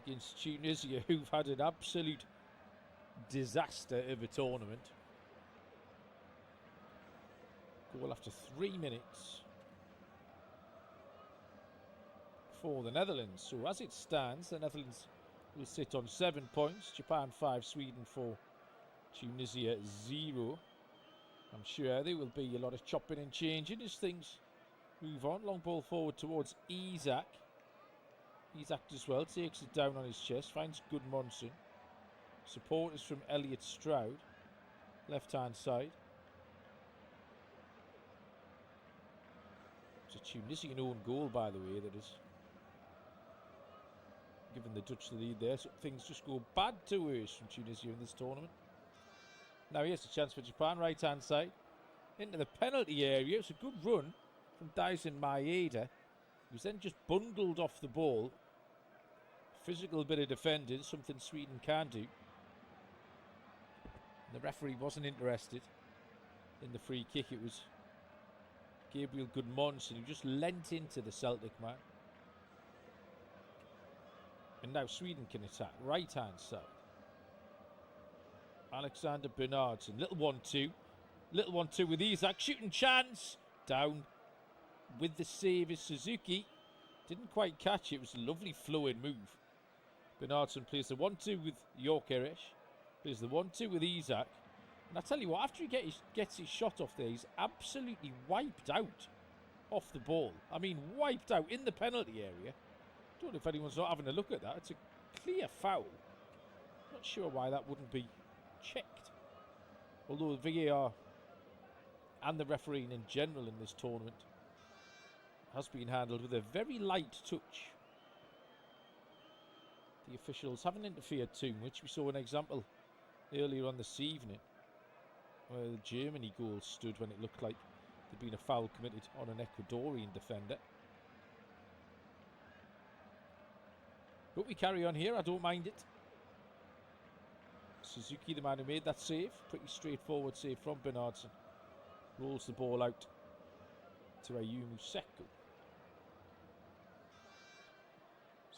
against Tunisia, who've had an absolute disaster of a tournament. Goal after 3 minutes for the Netherlands. So as it stands, the Netherlands will sit on 7 points. Japan 5, Sweden 4, Tunisia 0. I'm sure there will be a lot of chopping and changing as things move on. Long ball forward towards Isak. Isak as well takes it down on his chest, finds Gudmundsson. Support is from Elliot Stroud, left hand side. It's a Tunisian own goal, by the way, that is given the Dutch the lead there. So things just go bad to worse from Tunisia in this tournament. Now here's a chance for Japan, right hand side, into the penalty area. It's a good run from Daisen Maeda. He was then just bundled off the ball. Physical bit of defending, something Sweden can do. And the referee wasn't interested in the free kick. It was Gabriel Gudmundsson who just leant into the Celtic man. And now Sweden can attack, right hand side. Alexander Bernardsson, little 1-2. Little 1-2 with Isak, shooting chance. Down with the save is Suzuki. Didn't quite catch it, it was a lovely flowing move. Bernardsson plays the 1-2 with Gyökeres. Plays the 1-2 with Isak. And I tell you what, after he gets his shot off there, he's absolutely wiped out off the ball. I mean, wiped out in the penalty area. Don't know if anyone's not having a look at that. It's a clear foul. Not sure why that wouldn't be checked. Although the VAR and the refereeing in general in this tournament has been handled with a very light touch. The officials haven't interfered too much. We saw an example earlier on this evening where the Germany goal stood when it looked like there'd been a foul committed on an Ecuadorian defender. But we carry on here, I don't mind it. Suzuki, the man who made that save, pretty straightforward save from Bernardsson. Rolls the ball out to Ayumu Seko.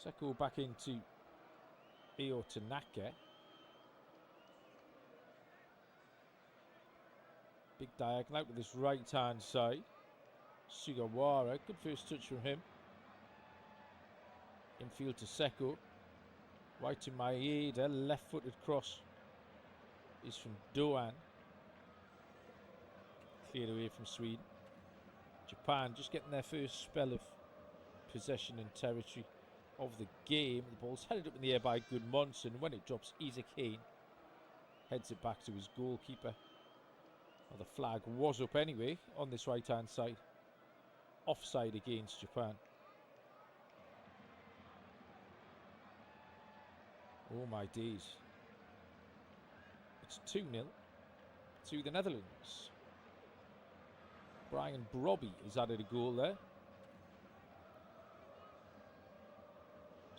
Seko back into Eo Tanaka. Big diagonal out with his right hand side. Sugawara, good first touch from him. Infield to Seko. Right to Maeda, left footed cross is from Doan. Cleared away from Sweden. Japan just getting their first spell of possession and territory of the game. The ball's headed up in the air by Gudmundsson. When it drops, Isak Kane heads it back to his goalkeeper. Well, the flag was up anyway on this right hand side. Offside against Japan. Oh my days. It's 2-0 to the Netherlands. Brian Brobby has added a goal there.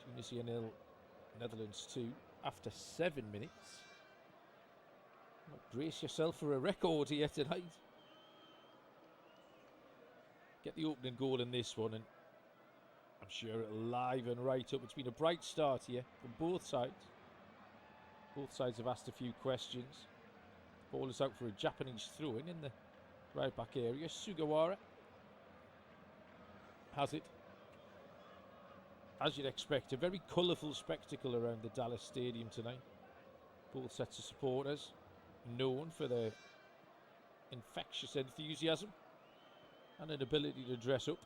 Tunisia 0, Netherlands 2 after 7 minutes. Brace yourself for a record here tonight. Get the opening goal in this one and I'm sure it'll liven right up. It's been a bright start here from both sides. Both sides have asked a few questions. Ball is out for a Japanese throw-in the right back area. Sugawara has it. As you'd expect, a very colourful spectacle around the Dallas Stadium tonight. Both sets of supporters known for their infectious enthusiasm and an ability to dress up.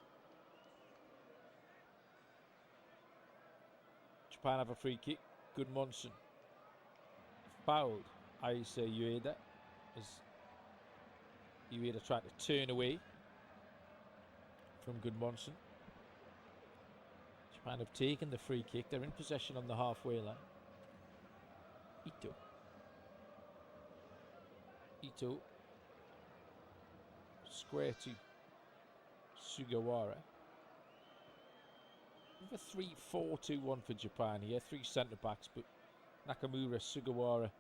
Japan have a free kick. Gudmundsson fouled Aisa Ueda as Ueda tried to turn away from Gudmundsson. Japan have taken the free kick. They're in possession on the halfway line. Ito square to Sugawara. With a 3-4-2-1 for Japan here. 3 centre backs, but Nakamura, Sugawara,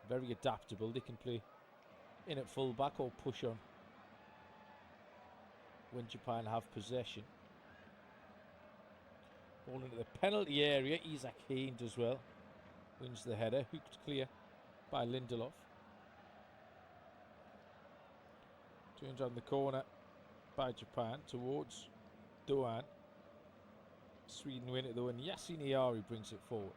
very adaptable. They can play in at full back or push on when Japan have possession. Ball into the penalty area. Isaac Haynes as well. Wins the header. Hooked clear by Lindelof. Turns on the corner by Japan towards Doan. Sweden win it though, and Yasin Iari brings it forward.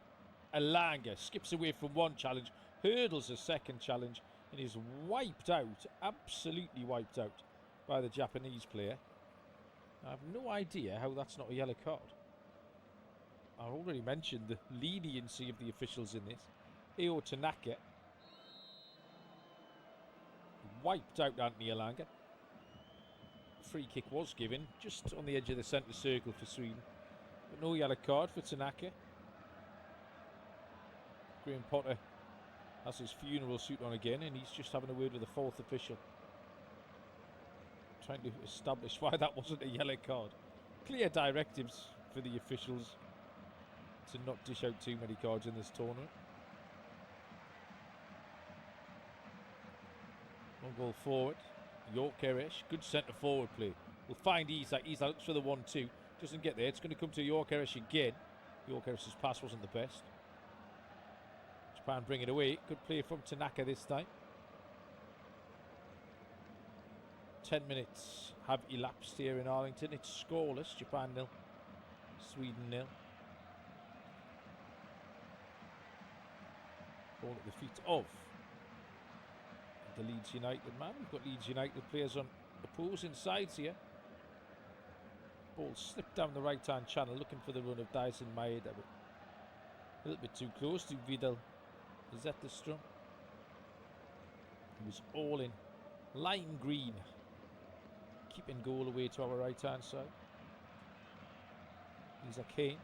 Elanga skips away from one challenge, hurdles a second challenge, and is wiped out, absolutely wiped out, by the Japanese player. I have no idea how that's not a yellow card. I've already mentioned the leniency of the officials in this. Eo Tanaka wiped out Anthony Elanga. Free kick was given just on the edge of the centre circle for Sweden, but no yellow card for Tanaka. Graham Potter has his funeral suit on again, and he's just having a word with the fourth official, trying to establish why that wasn't a yellow card. Clear directives for the officials to not dish out too many cards in this tournament. Long ball forward. York Erish, good centre forward play. We'll find Isak. Isak looks for the 1-2. Doesn't get there. It's going to come to York Erish again. York Erish's pass wasn't the best. Japan bring it away. Good play from Tanaka this time. 10 minutes have elapsed here in Arlington. It's scoreless. Japan 0, Sweden 0. Ball at the feet of the Leeds United man. We've got Leeds United players on opposing sides here. Ball slipped down the right hand channel, looking for the run of Dyson Maeda, but a little bit too close to Vidal Zetterstrom. He was all in lime green, keeping goal away to our right hand side. He's a Kane.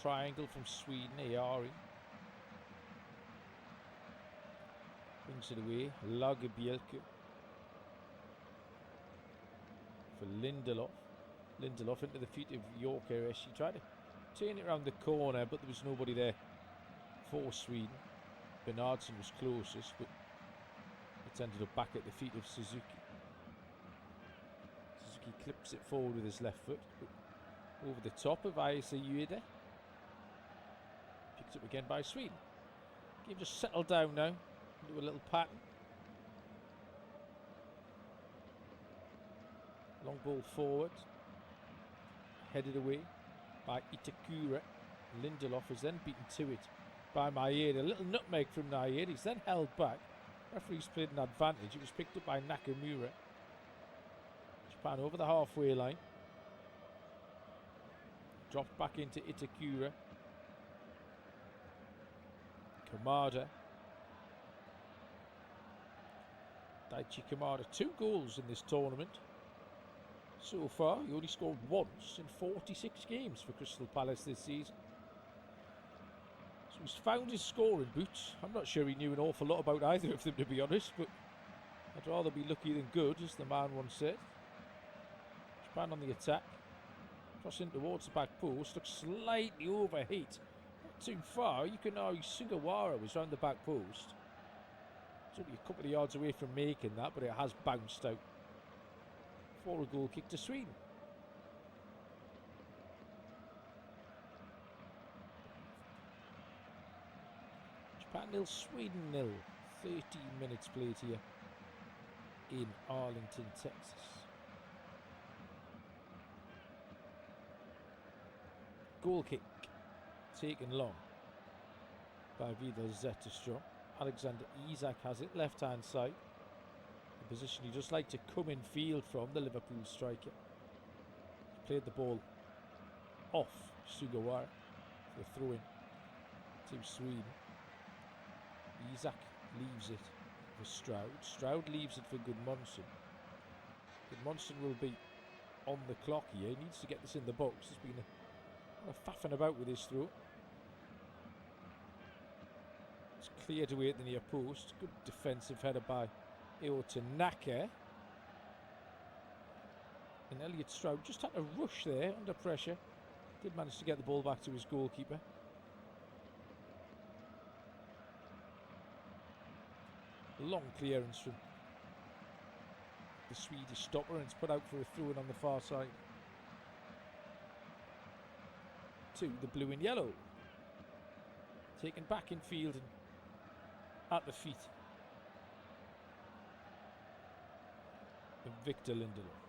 Triangle from Sweden. Iari brings it away. Lagerbielke for Lindelof. Lindelof into the feet of York Erish. He tried to turn it around the corner, but there was nobody there for Sweden. Bernardsson was closest, but it ended up back at the feet of Suzuki. Suzuki clips it forward with his left foot, but over the top of Ayase Ueda. Picked up again by Sweden. Game just settled down now into a little pattern. Long ball forward, headed away by Itakura. Lindelof is then beaten to it by Maeda. A little nutmeg from Maeda. He's then held back. Referee's played an advantage. It was picked up by Nakamura. Japan over the halfway line. Dropped back into Itakura. Kamada. Daichi Kamada, 2 goals in this tournament. So far, he only scored once in 46 games for Crystal Palace this season. So he's found his scoring boots. I'm not sure he knew an awful lot about either of them, to be honest, but I'd rather be lucky than good, as the man once said. Japan on the attack. Crossing towards the back post. Looks slightly overheat. Not too far. You can argue Sugawara was round the back post. It's only a couple of yards away from making that, but it has bounced out for a goal kick to Sweden. Japan 0, Sweden 0. 13 minutes played here in Arlington, Texas. Goal kick taken long by Vidal Zetterstrom. Alexander Isak has it, left hand side. The position he just like to come in field from, the Liverpool striker. He's played the ball off Sugawara for a throw in to Sweden. Isak leaves it for Stroud. Stroud leaves it for Gudmundsson. Gudmundsson will be on the clock here. He needs to get this in the box. He's been faffing about with his throw. It's cleared away at the near post. Good defensive header by Eo Tanaka. And Elliot Stroud just had to rush there under pressure. Did manage to get the ball back to his goalkeeper. Long clearance from the Swedish stopper, and it's put out for a throw-in on the far side. to the blue and yellow. Taken back in field and at the feet of Victor Lindelof.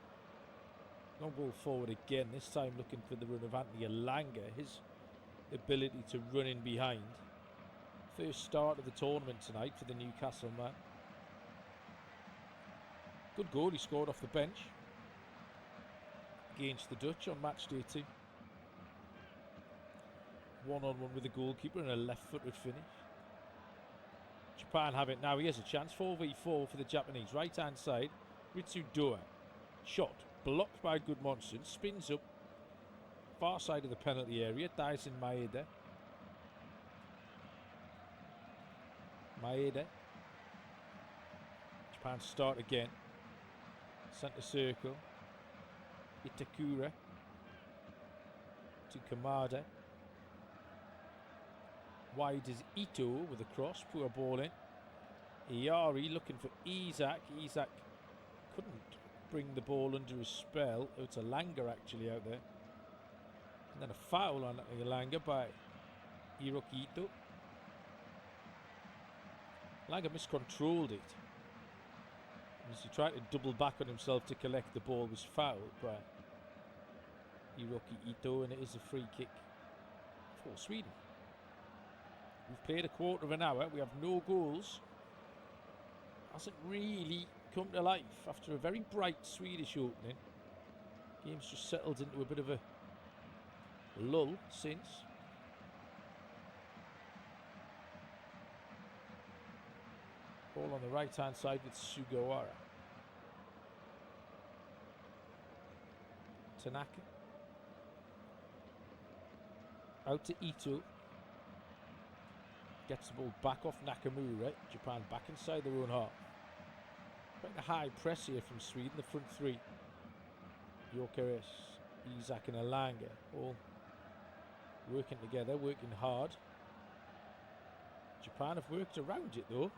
Long ball forward again, this time looking for the run of Anthony Alanga. His ability to run in behind. First start of the tournament tonight for the Newcastle man. Good goal he scored off the bench against the Dutch on match day 2. One-on-one with the goalkeeper and a left-footed finish. Japan have it now. He has a chance. 4v4 for the Japanese. Right-hand side. Ritsu Doa. Shot. Blocked by Gudmundsson. Spins up. Far side of the penalty area. Daisen Maeda. Japan start again. Centre circle. Itakura. To Kamada. Wide is Ito with a cross. Poor ball in. Iari looking for Isak. Isak couldn't bring the ball under his spell. Oh, it's a Langer actually out there. And then a foul on Langer by Hiroki Ito. Langer miscontrolled it. As he tried to double back on himself to collect the ball, was fouled by Hiroki Ito, and it is a free kick for Sweden. We've played a quarter of an hour. We have no goals. Hasn't really come to life after a very bright Swedish opening. Game's just settled into a bit of a lull since. Ball on the right hand side with Sugawara. Tanaka. Out to Ito. Gets the ball back off Nakamura. Japan back inside their own half. Quite a high press here from Sweden, the front three. Gyökeres, Isak and Alanga all working together, working hard. Japan have worked around it though.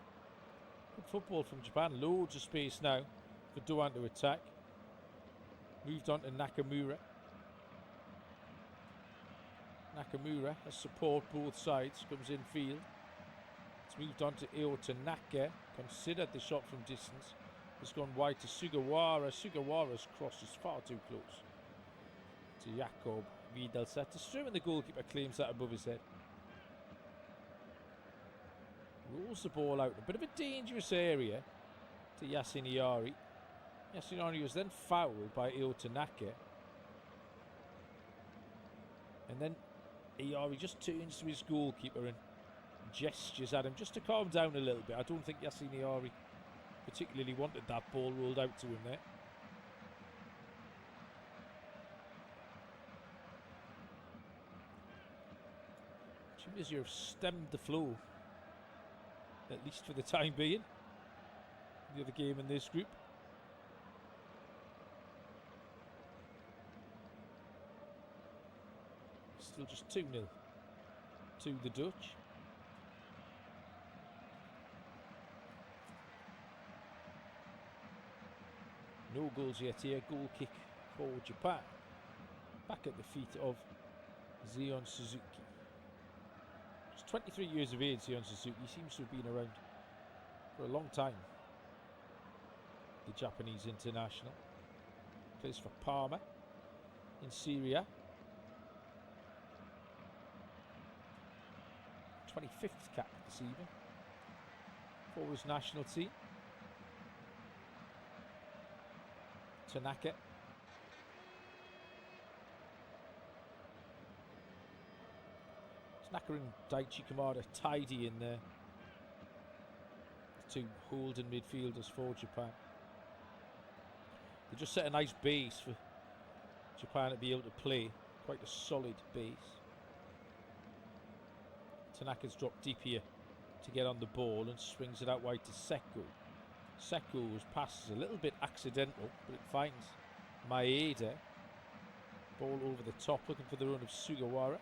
Good football from Japan. Loads of space now for Doan to attack. Moved on to Nakamura. Nakamura has support both sides, comes in field. It's moved on to Eo Tanaka. Considered the shot from distance. It's gone wide to Sugawara. Sugawara's cross is far too close to Jakob Vidal-Zetterström, and the goalkeeper claims that above his head. Rolls the ball out. A bit of a dangerous area to Yasin Iari. Yasin Iari was then fouled by Eo Tanaka. And then Iari just turns to his goalkeeper and gestures at him just to calm down a little bit. I don't think Yasin Iari particularly wanted that ball rolled out to him there. Tunisia have stemmed the flow, at least for the time being. The other game in this group. Still just 2-0 to the Dutch. No goals yet here. Goal kick for Japan. Back at the feet of Zion Suzuki. Just 23 years of age, Zion Suzuki. Seems to have been around for a long time. The Japanese international. Plays for Parma in Syria. 25th cap this evening for his national team. Tanaka. Tanaka and Daichi Kamada tidy in there. The two holding midfielders for Japan. They just set a nice base for Japan to be able to play. Quite a solid base. Tanaka's dropped deep here to get on the ball and swings it out wide to Seko. Seko's pass is a little bit accidental, but it finds Maeda. Ball over the top, looking for the run of Sugawara.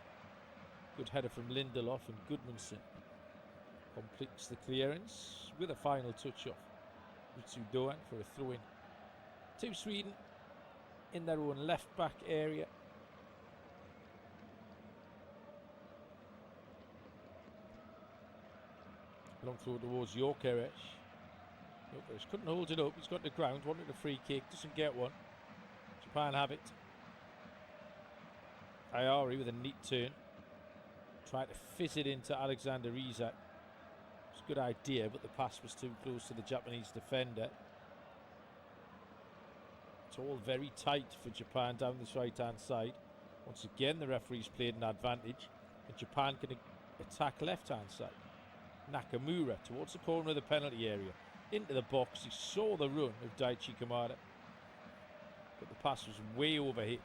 Good header from Lindelof, and Gudmundsson completes the clearance with a final touch off Ritsu Doan for a throw-in to Sweden in their own left-back area. Long throw towards Jokeres. Jokeres couldn't hold it up. He's got the ground. Wanted a free kick. Doesn't get one. Japan have it. Ayari with a neat turn. Tried to fizz it into Alexander Isak. It's a good idea, but the pass was too close to the Japanese defender. It's all very tight for Japan down this right-hand side. Once again, the referee's played an advantage, and Japan can attack left-hand side. Nakamura towards the corner of the penalty area. Into the box. He saw the run of Daichi Kamada, but the pass was way overhit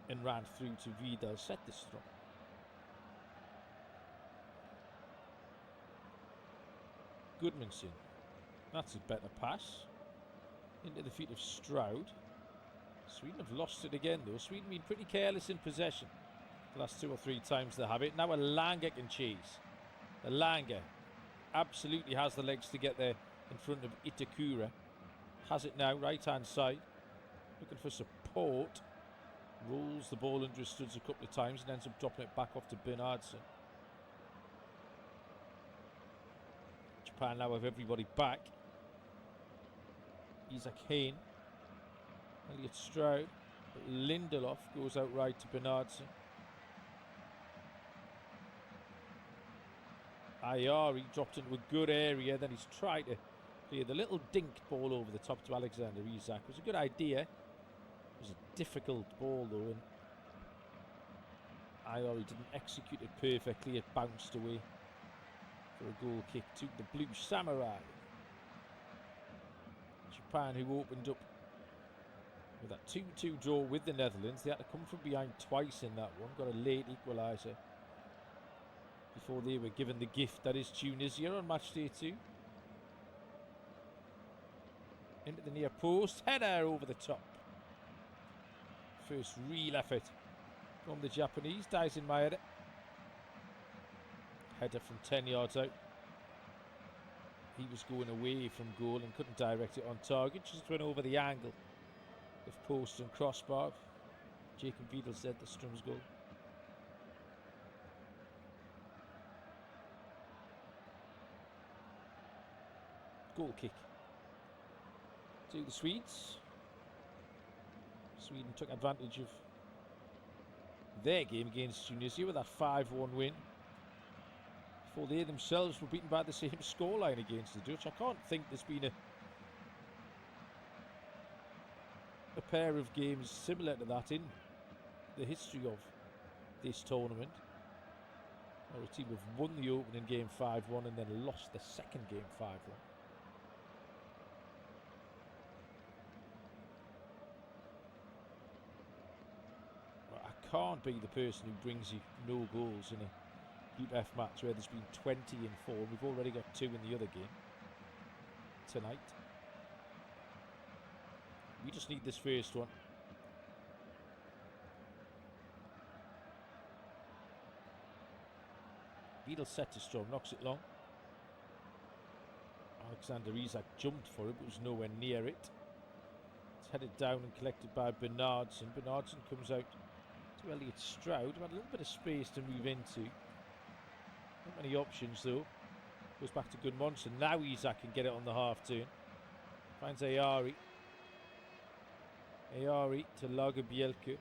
and ran through to Vidal. Set this strong. Goodmanson. That's a better pass. Into the feet of Stroud. Sweden have lost it again though. Sweden been pretty careless in possession the last 2 or 3 times they have it. Now Elanga can chase. Elanga absolutely has the legs to get there in front of Itakura. Has it now, right hand side. Looking for support. Rolls the ball under his studs a couple of times and ends up dropping it back off to Bernardsson. Japan now have everybody back. Isaac Hayne. Elliot Stroud. But Lindelof goes out right to Bernardsson. Ayari dropped into a good area. Then he's tried to play the little dinked ball over the top to Alexander Isak. It was a good idea. It was a difficult ball though, and Ayari didn't execute it perfectly. It bounced away for a goal kick to the Blue Samurai. Japan, who opened up with that 2-2 draw with the Netherlands. They had to come from behind twice in that one. Got a late equaliser before they were given the gift that is Tunisia on match day 2. Into the near post. Header over the top. First real effort from the Japanese. Daisen Maeda. Header from 10 yards out. He was going away from goal and couldn't direct it on target. Just went over the angle of post and crossbar. Jacob Vidal said the Strums goal. Goal kick to the Swedes. Sweden took advantage of their game against Tunisia with that 5-1 win. Before they themselves were beaten by the same scoreline against the Dutch. I can't think there's been a pair of games similar to that in the history of this tournament, where a team have won the opening game 5-1 and then lost the second game 5-1. I can't be the person who brings you no goals in a Group F match where there's been 20 in 4. We've already got 2 in the other game tonight. We just need this first one. Vidal set to Strom, knocks it long. Alexander Isak jumped for it, but was nowhere near it. It's headed down and collected by Bernardsson. Bernardsson comes out to Elliot Stroud, who had a little bit of space to move into. Not many options though. Goes back to Gudmundsson. Now Isak can get it on the half turn. Finds Ayari. Ayari to Lagerbielke.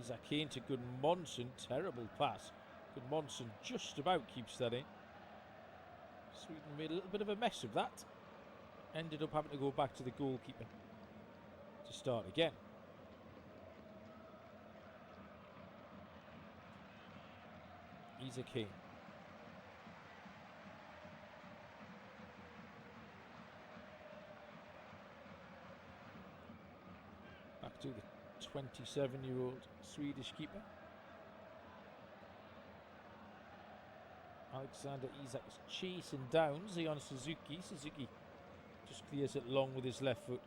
Isak Hayne to Gudmundsson. Terrible pass. Gudmundsson just about keeps that in. Sweden made a little bit of a mess of that. Ended up having to go back to the goalkeeper to start again. Isaac Hayne. Back to the 27-year-old Swedish keeper. Alexander Isak is chasing down Zion Suzuki. Suzuki just clears it long with his left foot.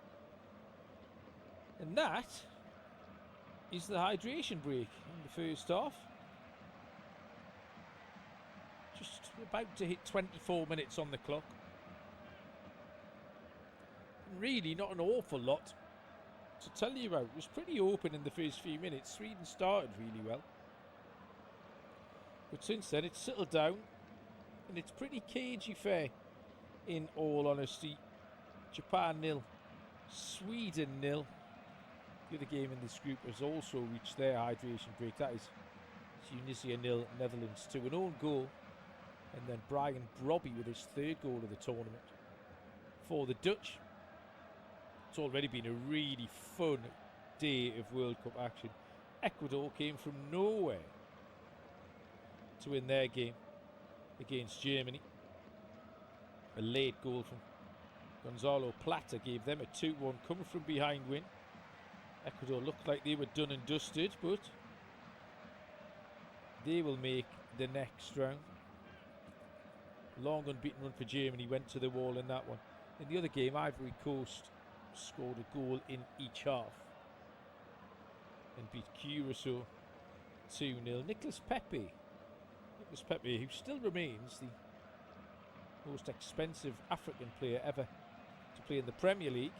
And that is the hydration break in the first half. Just about to hit 24 minutes on the clock. Really not an awful lot to tell you about. It was pretty open in the first few minutes. Sweden started really well. But since then, it's settled down. And it's pretty cagey fair, in all honesty. Japan 0, Sweden 0. The other game in this group has also reached their hydration break. That is Tunisia 0, Netherlands 2. An own goal. And then Brian Brobby with his third goal of the tournament. For the Dutch, it's already been a really fun day of World Cup action. Ecuador came from nowhere to win their game against Germany. A late goal from Gonzalo Plata gave them a 2-1 come from behind win. Ecuador looked like they were done and dusted, but they will make the next round. Long unbeaten run for Germany, went to the wall in that one. In the other game, Ivory Coast scored a goal in each half and beat Curacao 2-0. Nicolas Pepe, who still remains the most expensive African player ever to play in the Premier League.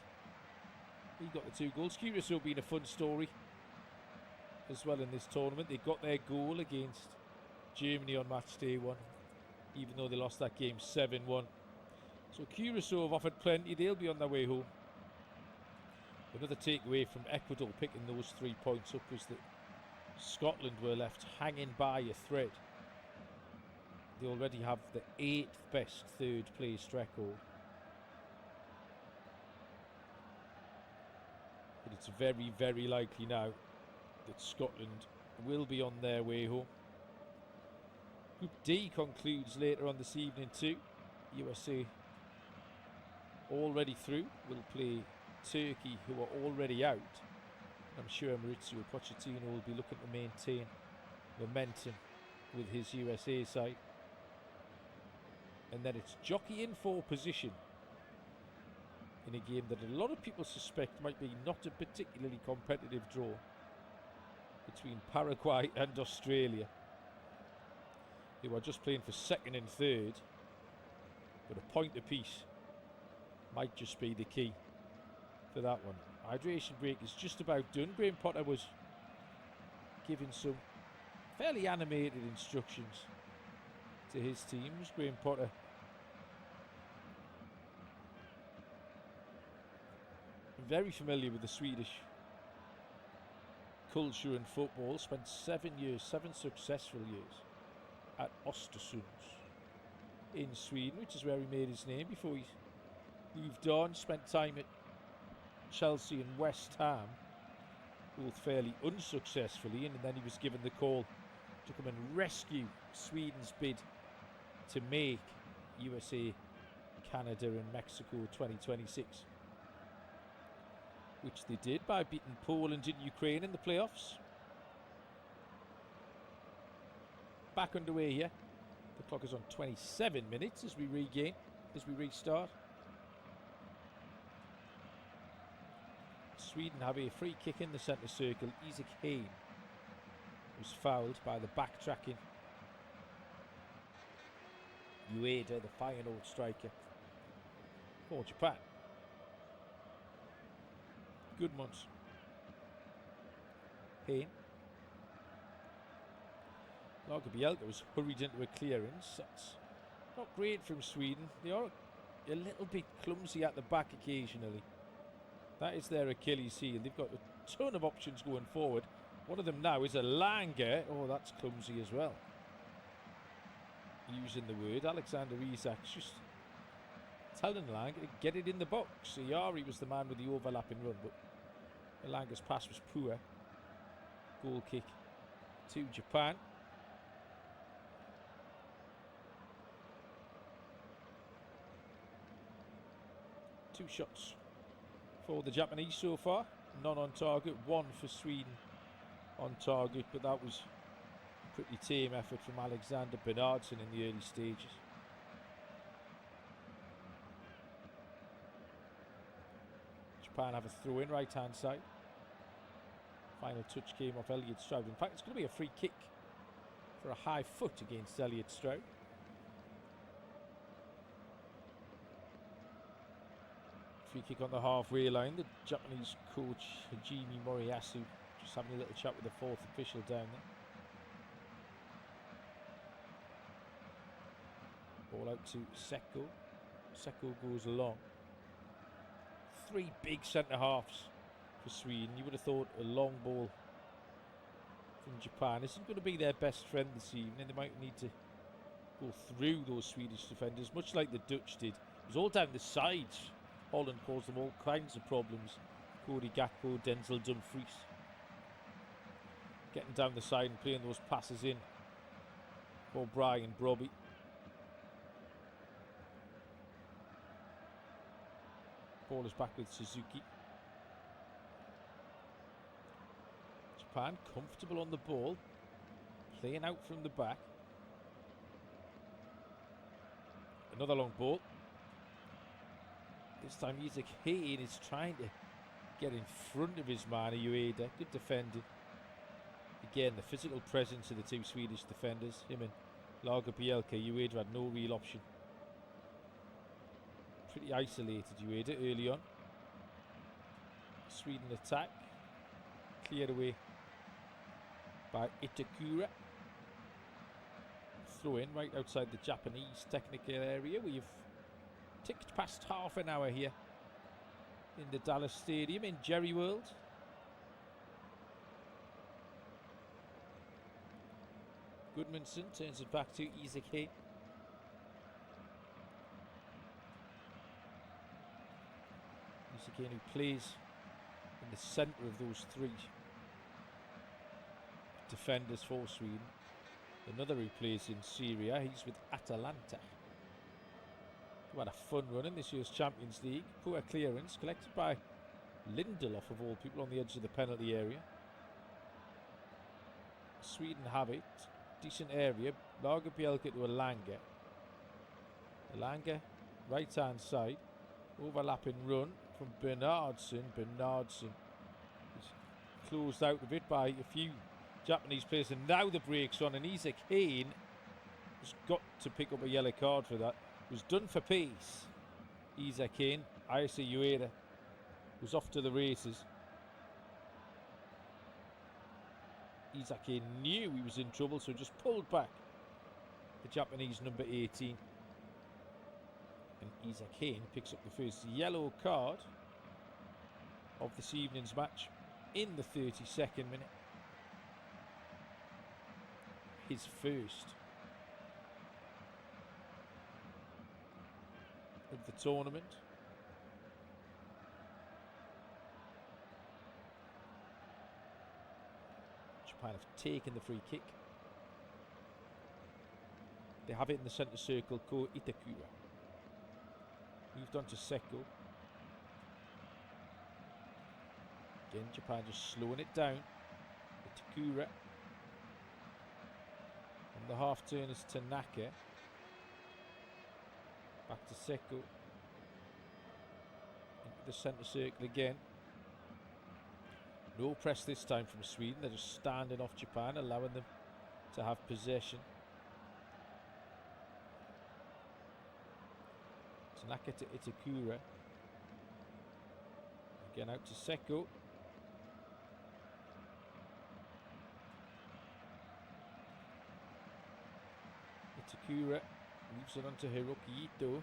He got the 2 goals. Curacao being a fun story as well in this tournament. They got their goal against Germany on match day 1, even though they lost that game 7-1. So Curacao have offered plenty. They'll be on their way home. Another takeaway from Ecuador picking those 3 points up was that Scotland were left hanging by a thread. They already have the 8th best third place record. But it's very, very likely now that Scotland will be on their way home. Group D concludes later on this evening too. USA already through will play Turkey, who are already out. I'm sure Maurizio Pochettino will be looking to maintain momentum with his USA side. And then it's jockeying for position in a game that a lot of people suspect might be not a particularly competitive draw between Paraguay and Australia, who are just playing for second and third, but a point apiece might just be the key for that one. Hydration break is just about done. Graham Potter was giving some fairly animated instructions to his teams. Graham Potter very familiar with the Swedish culture and football. Spent 7 years, 7 successful years at Östersund in Sweden, which is where he made his name before he moved on. Spent time at Chelsea and West Ham, both fairly unsuccessfully, and then he was given the call to come and rescue Sweden's bid to make USA, Canada and Mexico 2026, which they did by beating Poland and Ukraine in the playoffs. Back underway here. The clock is on 27 minutes as we restart. Sweden have a free kick in the centre circle. Isak Hain was fouled by the backtracking Ueda, the Feyenoord striker for Japan. Goodmans. Hain. Lagerbielke was hurried into a clearance. That's not great from Sweden. They are a little bit clumsy at the back occasionally. That is their Achilles heel. They've got a ton of options going forward. One of them now is a Langer. Oh, that's clumsy as well. Using the word. Alexander Isak's just telling Langer to get it in the box. Yari was the man with the overlapping run, but Langer's pass was poor. Goal kick to Japan. Two shots for the Japanese so far, none on target, one for Sweden on target, but that was a pretty tame effort from Alexander Bernhardsson in the early stages. Japan have a throw in right hand side. Final touch came off Elliot Stroud. In fact, it's going to be a free kick for a high foot against Elliot Free kick on the halfway line. The Japanese coach Hajime Moriyasu just having a little chat with the fourth official down there. Ball out to Seko. Seko goes along. 3 big centre halves for Sweden. You would have thought a long ball from Japan isn't going to be their best friend this evening. They might need to go through those Swedish defenders, much like the Dutch did. It was all down the sides. Holland caused them all kinds of problems. Cody Gakpo, Denzel Dumfries getting down the side and playing those passes in for Brian Brobby. Ball is back with Suzuki. Japan comfortable on the ball, playing out from the back. Another long ball. This time Isaac Hayne is trying to get in front of his man, Ueda. Good defending. Again, the physical presence of the two Swedish defenders, him and Lagerbielke. Ueda had no real option. Pretty isolated, Ueda, early on. Sweden attack. Cleared away by Itakura. Throw in right outside the Japanese technical area. We've ticked past half an hour here in the Dallas Stadium in Jerry World. Goodmanson turns it back to Isaac Hayne. Isaac Hayne, who plays in the centre of those 3 defenders for Sweden. Another who plays in Syria, he's with Atalanta. Who had a fun run in this year's Champions League. Poor clearance collected by Lindelof of all people on the edge of the penalty area. Sweden have it. Decent area. Lagerbielke to Elanga. Elanga, right hand side. Overlapping run from Bernardsson. Bernardsson is closed out a bit by a few Japanese players, and now the brakes on, and Isaac Hayne has got to pick up a yellow card for that. It was done for pace. Isaac Hayne, Ayase Ueda was off to the races. Isaac Hayne knew he was in trouble, so just pulled back the Japanese number 18. And Isaac Hayne picks up the first yellow card of this evening's match in the 32nd minute. His first of the tournament. Japan have taken the free kick. They have it in the centre circle. Ko Itakura moved on to Seko. Again, Japan just slowing it down. Itakura. And the half turn is Tanaka. Back to Seko. Into the centre circle again. No press this time from Sweden. They're just standing off Japan, allowing them to have possession. Tanaka to Itakura. Again out to Seko. Itakura moves it on to Hiroki Ito.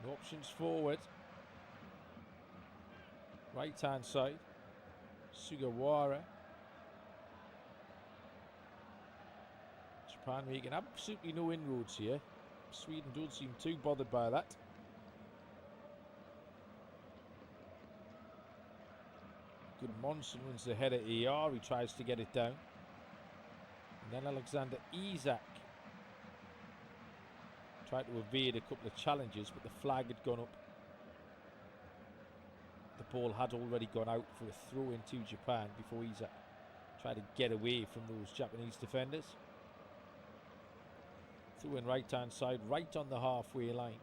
No options forward. Right hand side. Sugawara. Japan making absolutely no inroads here. Sweden don't seem too bothered by that. Good Monson wins the header. AR, he tries to get it down. And then Alexander Isak tried to evade a couple of challenges, but the flag had gone up. The ball had already gone out for a throw into Japan before Isak tried to get away from those Japanese defenders. Through in right hand side, right on the halfway line.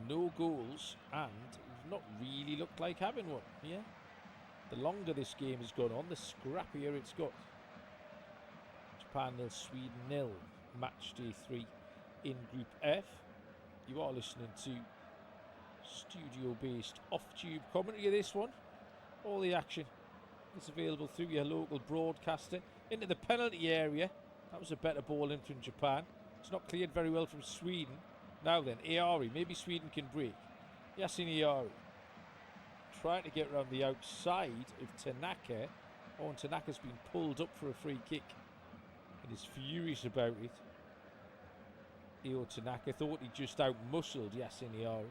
No goals, and we've not really looked like having one here. The longer this game has gone on, the scrappier it's got. Japan 0, Sweden 0. Match day 3 in Group F. You are listening to studio-based off-tube commentary of this one. All the action is available through your local broadcaster. Into the penalty area. That was a better ball in from Japan. It's not cleared very well from Sweden. Now then, Aari. Maybe Sweden can break. Yasin Aari trying to get around the outside of Tanaka. Oh, and Tanaka's been pulled up for a free kick and is furious about it. Io Tanaka thought he just out-muscled Yasin Aari,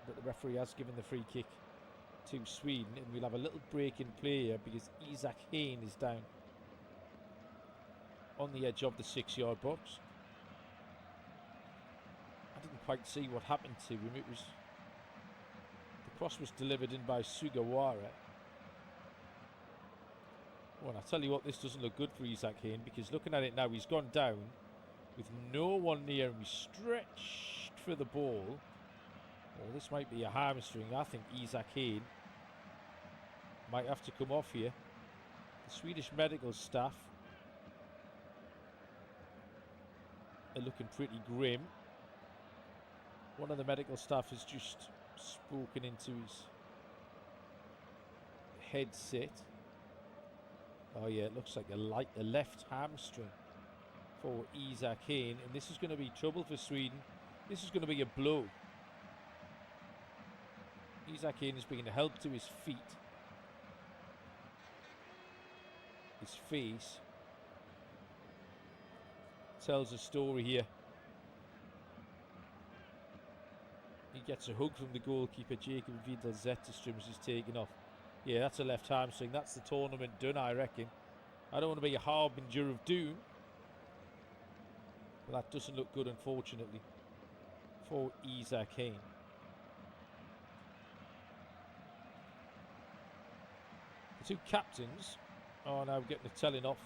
but the referee has given the free kick to Sweden, and we'll have a little break in play here because Isaac Hain is down on the edge of the 6-yard box. I didn't quite see what happened to him. The cross was delivered in by Sugawara. Well, I tell you what, this doesn't look good for Isaac Hain, because looking at it now, he's gone down with no one near him. He's stretched for the ball. Oh, this might be a hamstring. I think Isaac Hain might have to come off here. The Swedish medical staff are looking pretty grim. One of the medical staff has just spoken into his headset. Oh yeah, it looks like a left hamstring for Isaac Hain, and this is going to be trouble for Sweden. This is going to be a blow. Isaac Hain is being helped to his feet. His face tells a story here. He gets a hug from the goalkeeper, Jacob Vidal Zetterström, as he's taken off. Yeah, that's a left hamstring. That's the tournament done, I reckon. I don't want to be a harbinger of doom, but that doesn't look good, unfortunately, for Isaac Hain. The two captains are now getting a telling off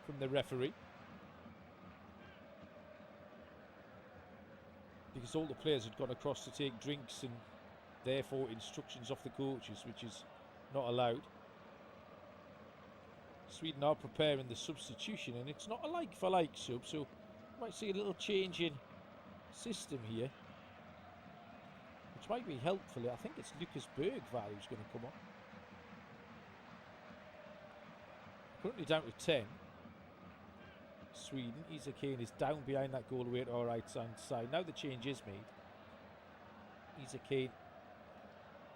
from the referee, because all the players had gone across to take drinks and therefore instructions off the coaches, which is not allowed. Sweden are preparing the substitution, and it's not a like-for-like sub, so you might see a little change in system here, which might be helpful. I think it's Lucas Bergvall who's going to come on. Currently down to 10. Sweden. Isaac Hain is down behind that goal away to our right-hand side. Now the change is made. Isaac Hain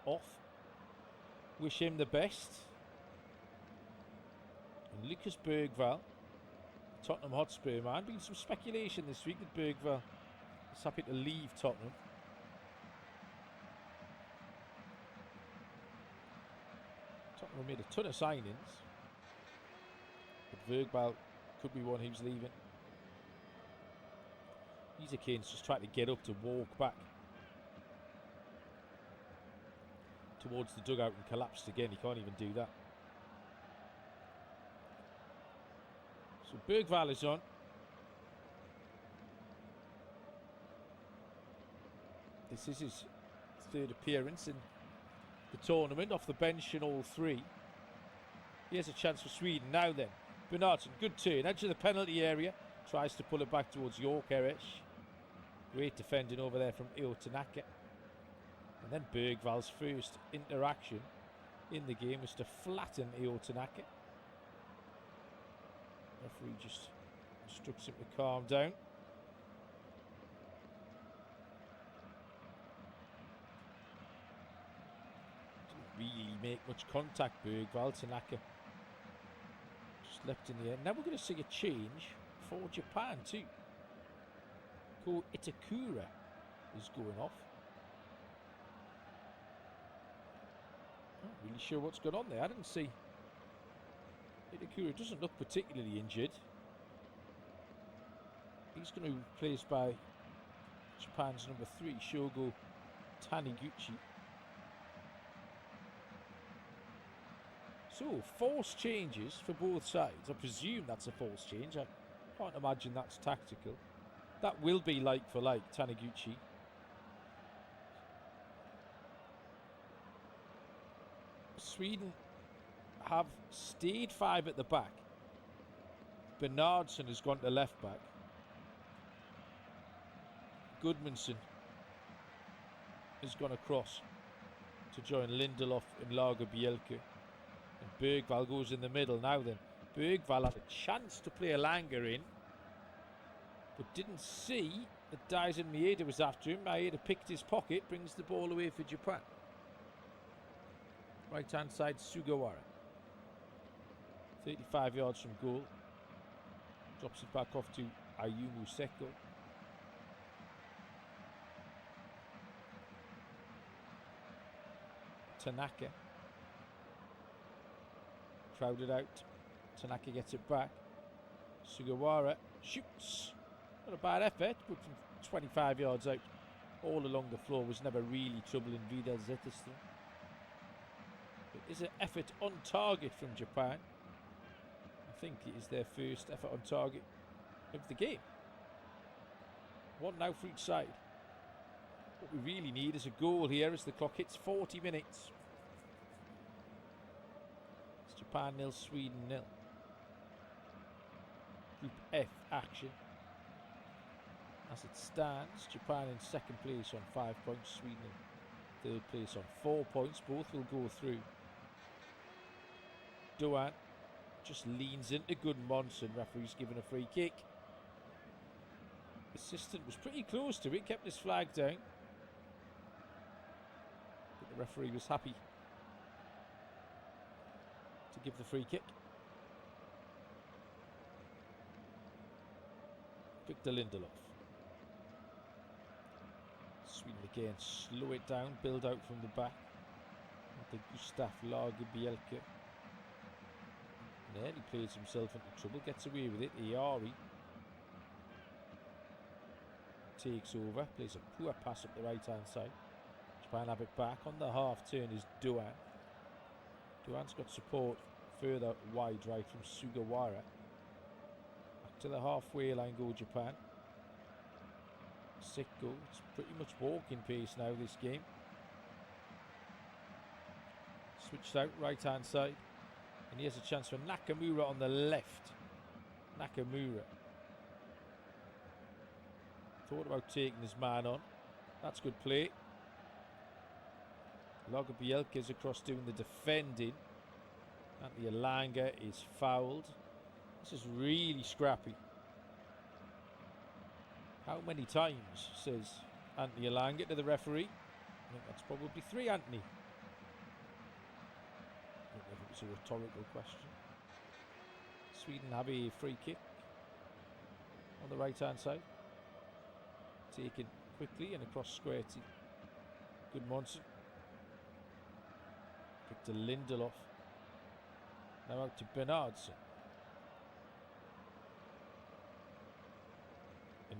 off. Wish him the best. And Lucas Bergvall, Tottenham Hotspur man. Been some speculation this week that Bergvall is happy to leave Tottenham. Tottenham made a ton of signings, but Bergvall could be one who's leaving. Isaac Hain's just trying to get up to walk back towards the dugout and collapsed again. He can't even do that. So Bergvall is on. This is his third appearance in the tournament, off the bench in all three. Here's a chance for Sweden. Now then, Bernardsson, good turn, edge of the penalty area, tries to pull it back towards York Erish. Great defending over there from Io Tanaka. And then Bergvall's first interaction in the game was to flatten Io Tanaka. Referee just instructs him to calm down. Didn't really make much contact, Bergvall. Tanaka just leapt in the air. Now we're going to see a change for Japan too. Ko Itakura is going off. Not really sure what's going on there. I didn't see. Itakura doesn't look particularly injured. He's going to be replaced by Japan's number 3, Shogo Taniguchi. So, forced changes for both sides. I presume that's a forced change. I can't imagine that's tactical. That will be like for like, Taniguchi. Sweden have stayed 5 at the back. Bernardsson has gone to left back. Gudmundsson has gone across to join Lindelof and Lagerbielke. And Bergvall goes in the middle now then. Bergvall had a chance to play Elanga in, but didn't see that Daisen Maeda was after him. Maeda picked his pocket, brings the ball away for Japan. Right hand side, Sugawara. 35 yards from goal. Drops it back off to Ayumu Seko. Tanaka. Crowded out. Tanaka gets it back. Sugawara shoots. Not a bad effort, but from 25 yards out, all along the floor, was never really troubling Vidal Zetterstrom. It is an effort on target from Japan. I think it is their first effort on target of the game. One now for each side. What we really need is a goal here as the clock hits 40 minutes. It's Japan 0, Sweden 0. Group F action. As it stands, Japan in second place on 5 points, Sweden in third place on 4 points. Both will go through. Doan just leans into Gudmundsson. Referee's given a free kick. Assistant was pretty close to it, kept his flag down. But the referee was happy to give the free kick. Victor Lindelof. Sweden again, slow it down, build out from the back. The Gustav Lagerbielke. There he plays himself into trouble, gets away with it. Iari takes over, plays a poor pass up the right hand side. Japan have it back. On the half turn is Doan. Doan's got support further wide right from Sugawara. Back to the halfway line go Japan. Seko, it's pretty much walking pace now this game. Switched out right hand side. And here's a chance for Nakamura on the left. Nakamura thought about taking his man on. That's good play. Lagerbielke's across doing the defending. Anthony Elanga is fouled. This is really scrappy. How many times, says Anthony Elanga to the referee? I think that's probably 3, Anthony. I don't know if it was a rhetorical question. Sweden have a free kick on the right hand side. Taken quickly and across square to Gudmundsson. Victor Lindelof. Now out to Bernardsson.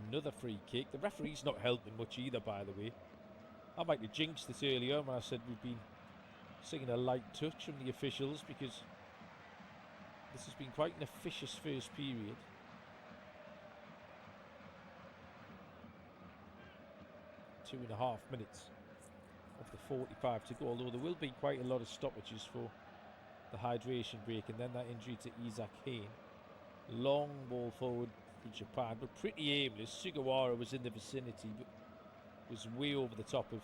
Another free kick. The referee's not helping much either, by the way. I might have jinxed this earlier when I said we've been seeing a light touch from the officials, because this has been quite an officious first period. Two and a half minutes of the 45 to go, although there will be quite a lot of stoppages for the hydration break, and then that injury to Isaac Hayne. Long ball forward for Japan, but pretty aimless. Sugawara was in the vicinity, but was way over the top of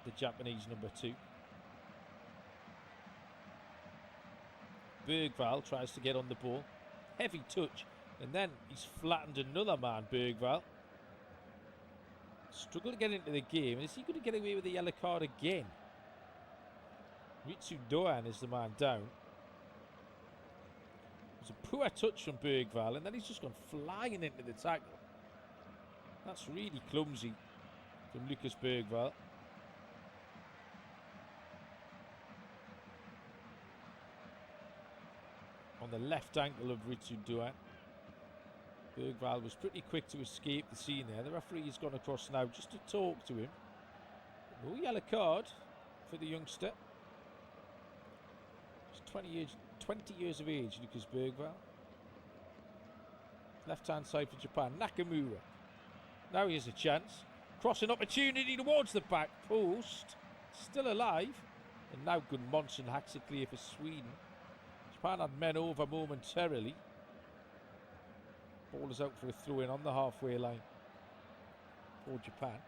the Japanese number 2. Bergvall tries to get on the ball. Heavy touch, and then he's flattened another man, Bergvall. Struggled to get into the game, and is he going to get away with the yellow card again? Ritsu Doan is the man down. It was a poor touch from Bergvall, and then he's just gone flying into the tackle. That's really clumsy from Lucas Bergvall. On the left ankle of Ritsu Doan. Bergvall was pretty quick to escape the scene there. The referee has gone across now just to talk to him. No yellow card for the youngster. He's 20 years of age, Lucas Bergvall. Left hand side for Japan, Nakamura. Now he has a chance. Crossing opportunity towards the back post. Still alive. And now Gudmundsson hacks it clear for Sweden. Japan had men over momentarily. Ball is out for a throw in on the halfway line. for Japan.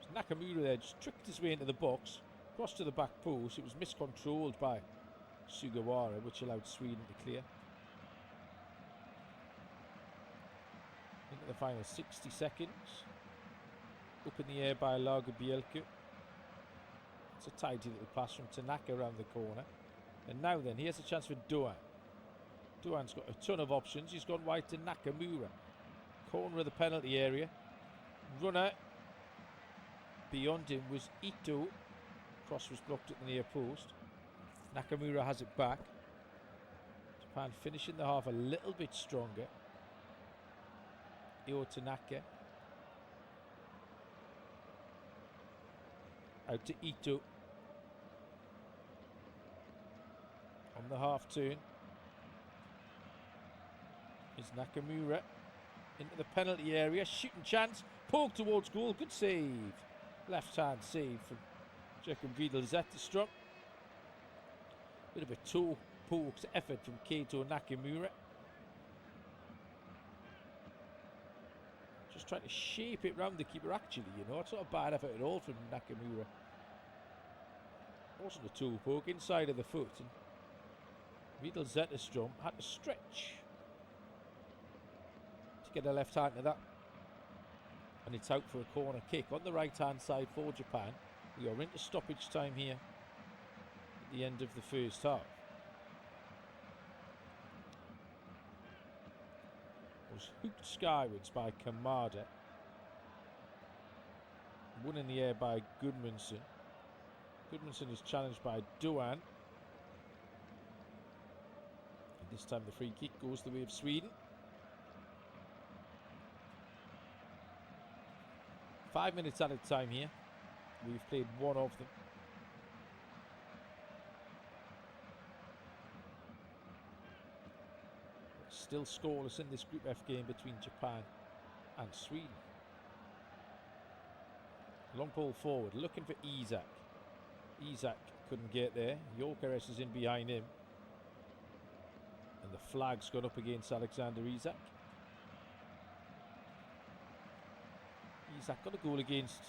So Nakamura there just tricked his way into the box, crossed to the back post. It was miscontrolled by Sugawara, which allowed Sweden to clear. Into the final 60 seconds. Up in the air by Lagerbielke. It's a tidy little pass from Tanaka around the corner. And now then, here's a chance for Doan. Doan's got a ton of options. He's gone wide to Nakamura. Corner of the penalty area. Runner. Beyond him was Ito. Cross was blocked at the near post. Nakamura has it back. Japan finishing the half a little bit stronger. Io Tanaka. Out to Ito. On the half turn is Nakamura. Into the penalty area. Shooting chance. Poke towards goal. Good save. Left hand save from Jacob Wiedel-Zetterstrom. Bit of a toe poked effort from Keito Nakamura. Just trying to shape it round the keeper, actually, you know. It's not a bad effort at all from Nakamura. Wasn't a toe poke, inside of the foot. And Wiedel-Zetterstrom had to stretch to get a left hand to that. And it's out for a corner kick on the right hand side for Japan. We are into stoppage time here at the end of the first half. Was hooked skywards by Kamada. Won in the air by Gudmundsson. Gudmundsson is challenged by Doan. And this time the free kick goes the way of Sweden. 5 minutes added time here. We've played one of them. Still scoreless in this Group F game between Japan and Sweden. Long ball forward, looking for Isak. Isak couldn't get there. Gyökeres is in behind him. And the flag's gone up against Alexander Isak. Isak got a goal against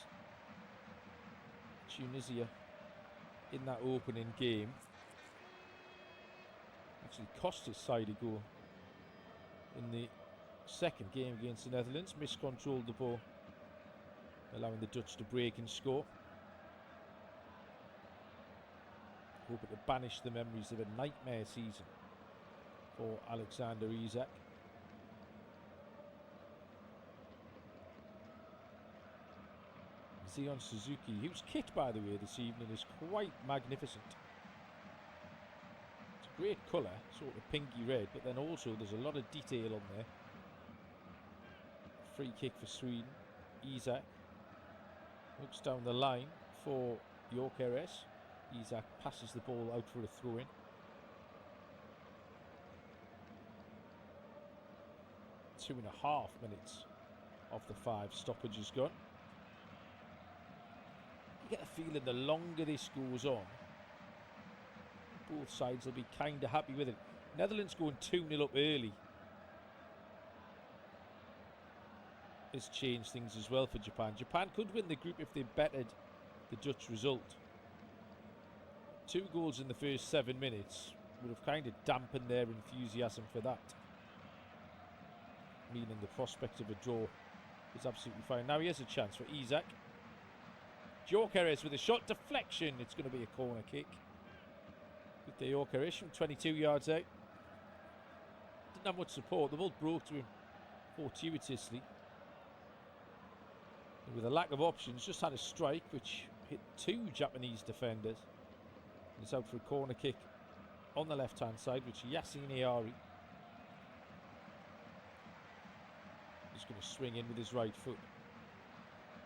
Tunisia in that opening game. Actually cost his side a goal in the second game against the Netherlands. Miscontrolled the ball, allowing the Dutch to break and score. Hoping to banish the memories of a nightmare season for Alexander Isak. Zion Suzuki, whose kit, by the way, this evening is quite magnificent. It's a great colour, sort of pinky red, but then also there's a lot of detail on there. Free kick for Sweden. Isak looks down the line for Gyökeres. Isak passes the ball out for a throw-in. Two and a half minutes of the 5 stoppages gone. You get the feeling the longer this goes on, both sides will be kind of happy with it. Netherlands going 2-0 up early has changed things as well for Japan. Japan could win the group if they bettered the Dutch result. 2 goals in the first 7 minutes would have kind of dampened their enthusiasm for that, meaning the prospect of a draw is absolutely fine. Now he has a chance for Isak. Gyökeres with a shot deflection. It's going to be a corner kick. With the Gyökeres from 22 yards out. Didn't have much support. The ball broke to him fortuitously. And with a lack of options, just had a strike which hit 2 Japanese defenders. And it's out for a corner kick on the left hand side, which Yasin Ayari is going to swing in with his right foot.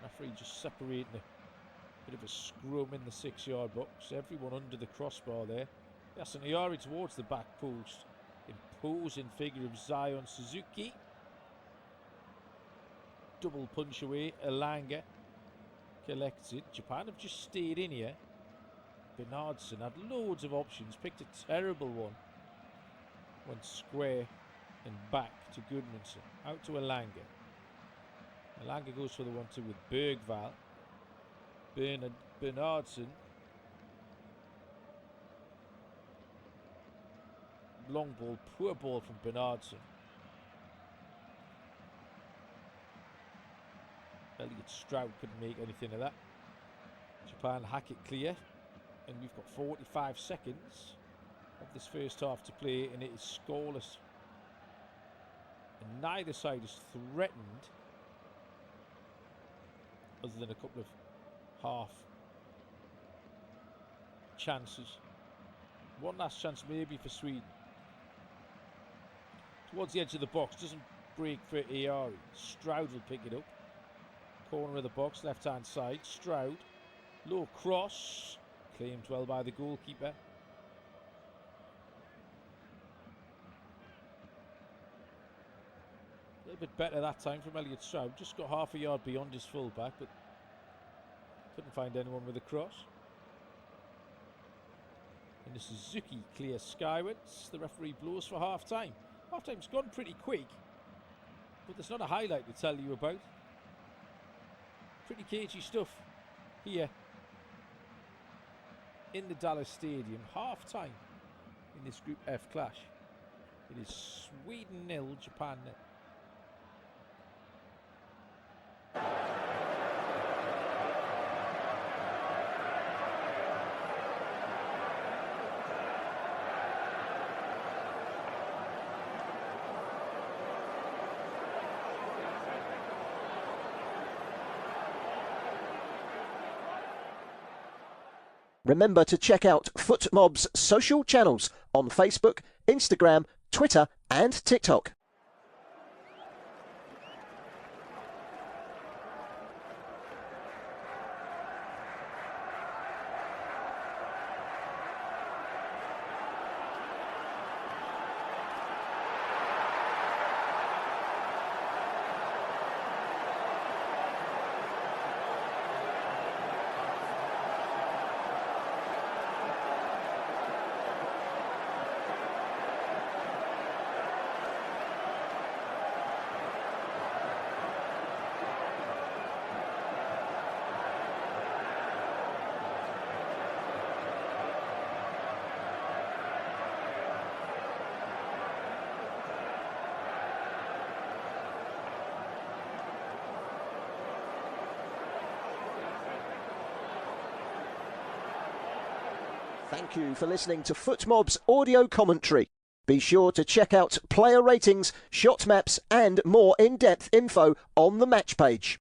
Referee just separating a bit of a scrum in the 6-yard box. Everyone under the crossbar there. Yasin Ayari towards the back post. Imposing figure of Zion Suzuki. Double punch away. Elanga collects it. Japan have just stayed in here. Bernardsson had loads of options. Picked a terrible one. Went square And back to Goodmanson. Out to Elanga. Elanga goes for the 1-2 with Bergvall. Bernardson. Long ball, poor ball from Bernardson. Elliot Stroud couldn't make anything of that. Japan hack it clear. And we've got 45 seconds of this first half to play, and it is scoreless. And neither side is threatened, other than a couple of half chances. One last chance maybe for Sweden. Towards the edge of the box, doesn't break for Ayari. Stroud will pick it up. Corner of the box, left hand side. Stroud, low cross, claimed well by the goalkeeper. A little bit better that time from Elliot Stroud. Just got half a yard beyond his fullback, but couldn't find anyone with a cross. And the Suzuki clears skywards. The referee blows for half time. Half time's gone pretty quick, but there's not a highlight to tell you about. Pretty cagey stuff here in the Dallas Stadium. Half time in this Group F clash. It is Sweden 0, Japan 0. Remember to check out FootMob's social channels on Facebook, Instagram, Twitter and TikTok. Thank you for listening to FootMob's audio commentary. Be sure to check out player ratings, shot maps and more in-depth info on the match page.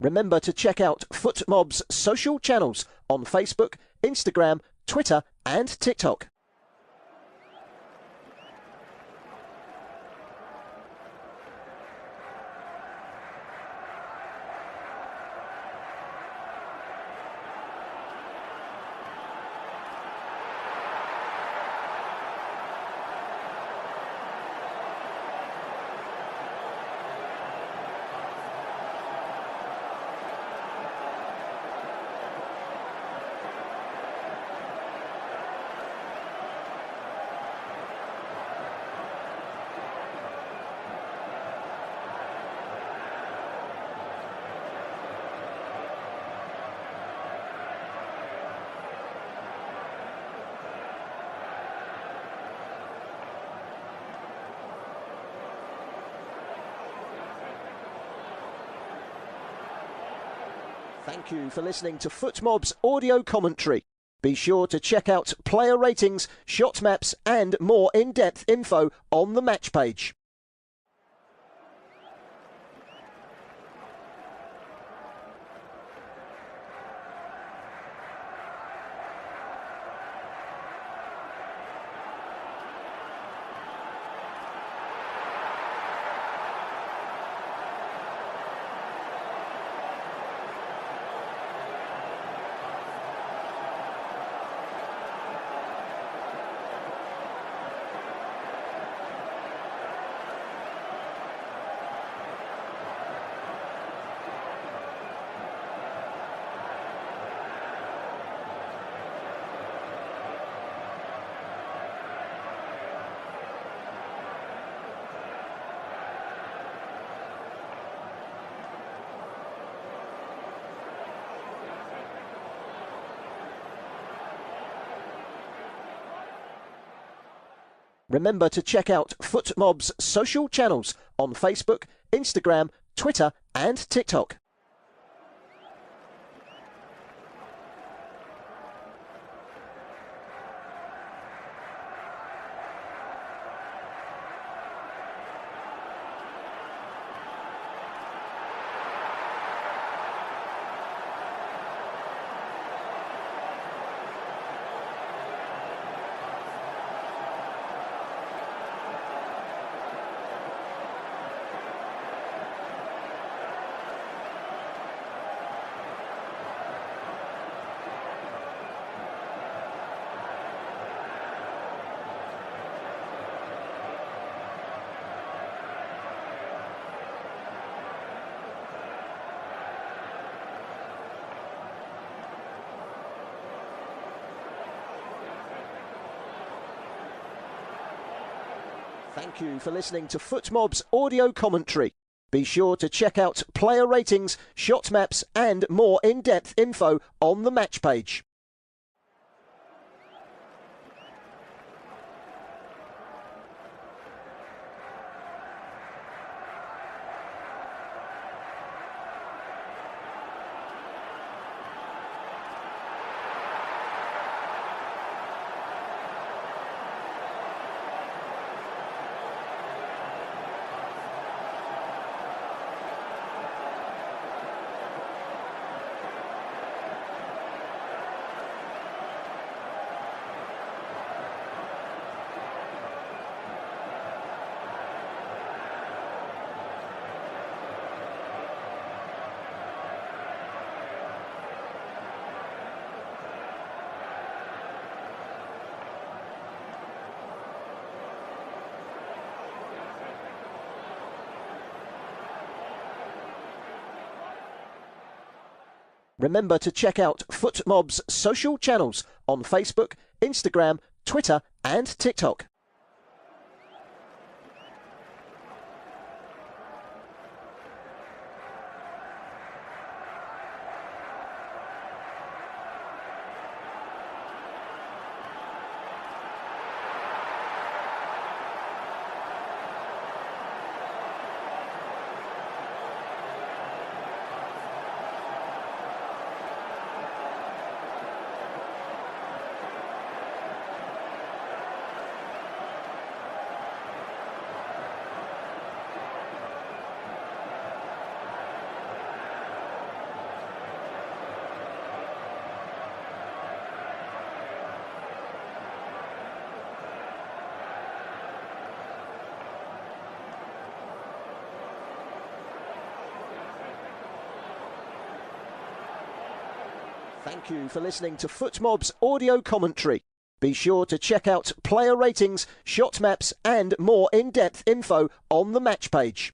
Remember to check out FootMob's social channels on Facebook, Instagram, Twitter and TikTok. Thank you for listening to FootMob's audio commentary. Be sure to check out player ratings, shot maps and more in-depth info on the match page. Remember to check out FootMob's social channels on Facebook, Instagram, Twitter and TikTok. Thank you for listening to FootMob's audio commentary. Be sure to check out player ratings, shot maps and more in-depth info on the match page. Remember to check out FootMob's social channels on Facebook, Instagram, Twitter and TikTok. Thank you for listening to FootMob's audio commentary. Be sure to check out player ratings, shot maps and more in-depth info on the match page.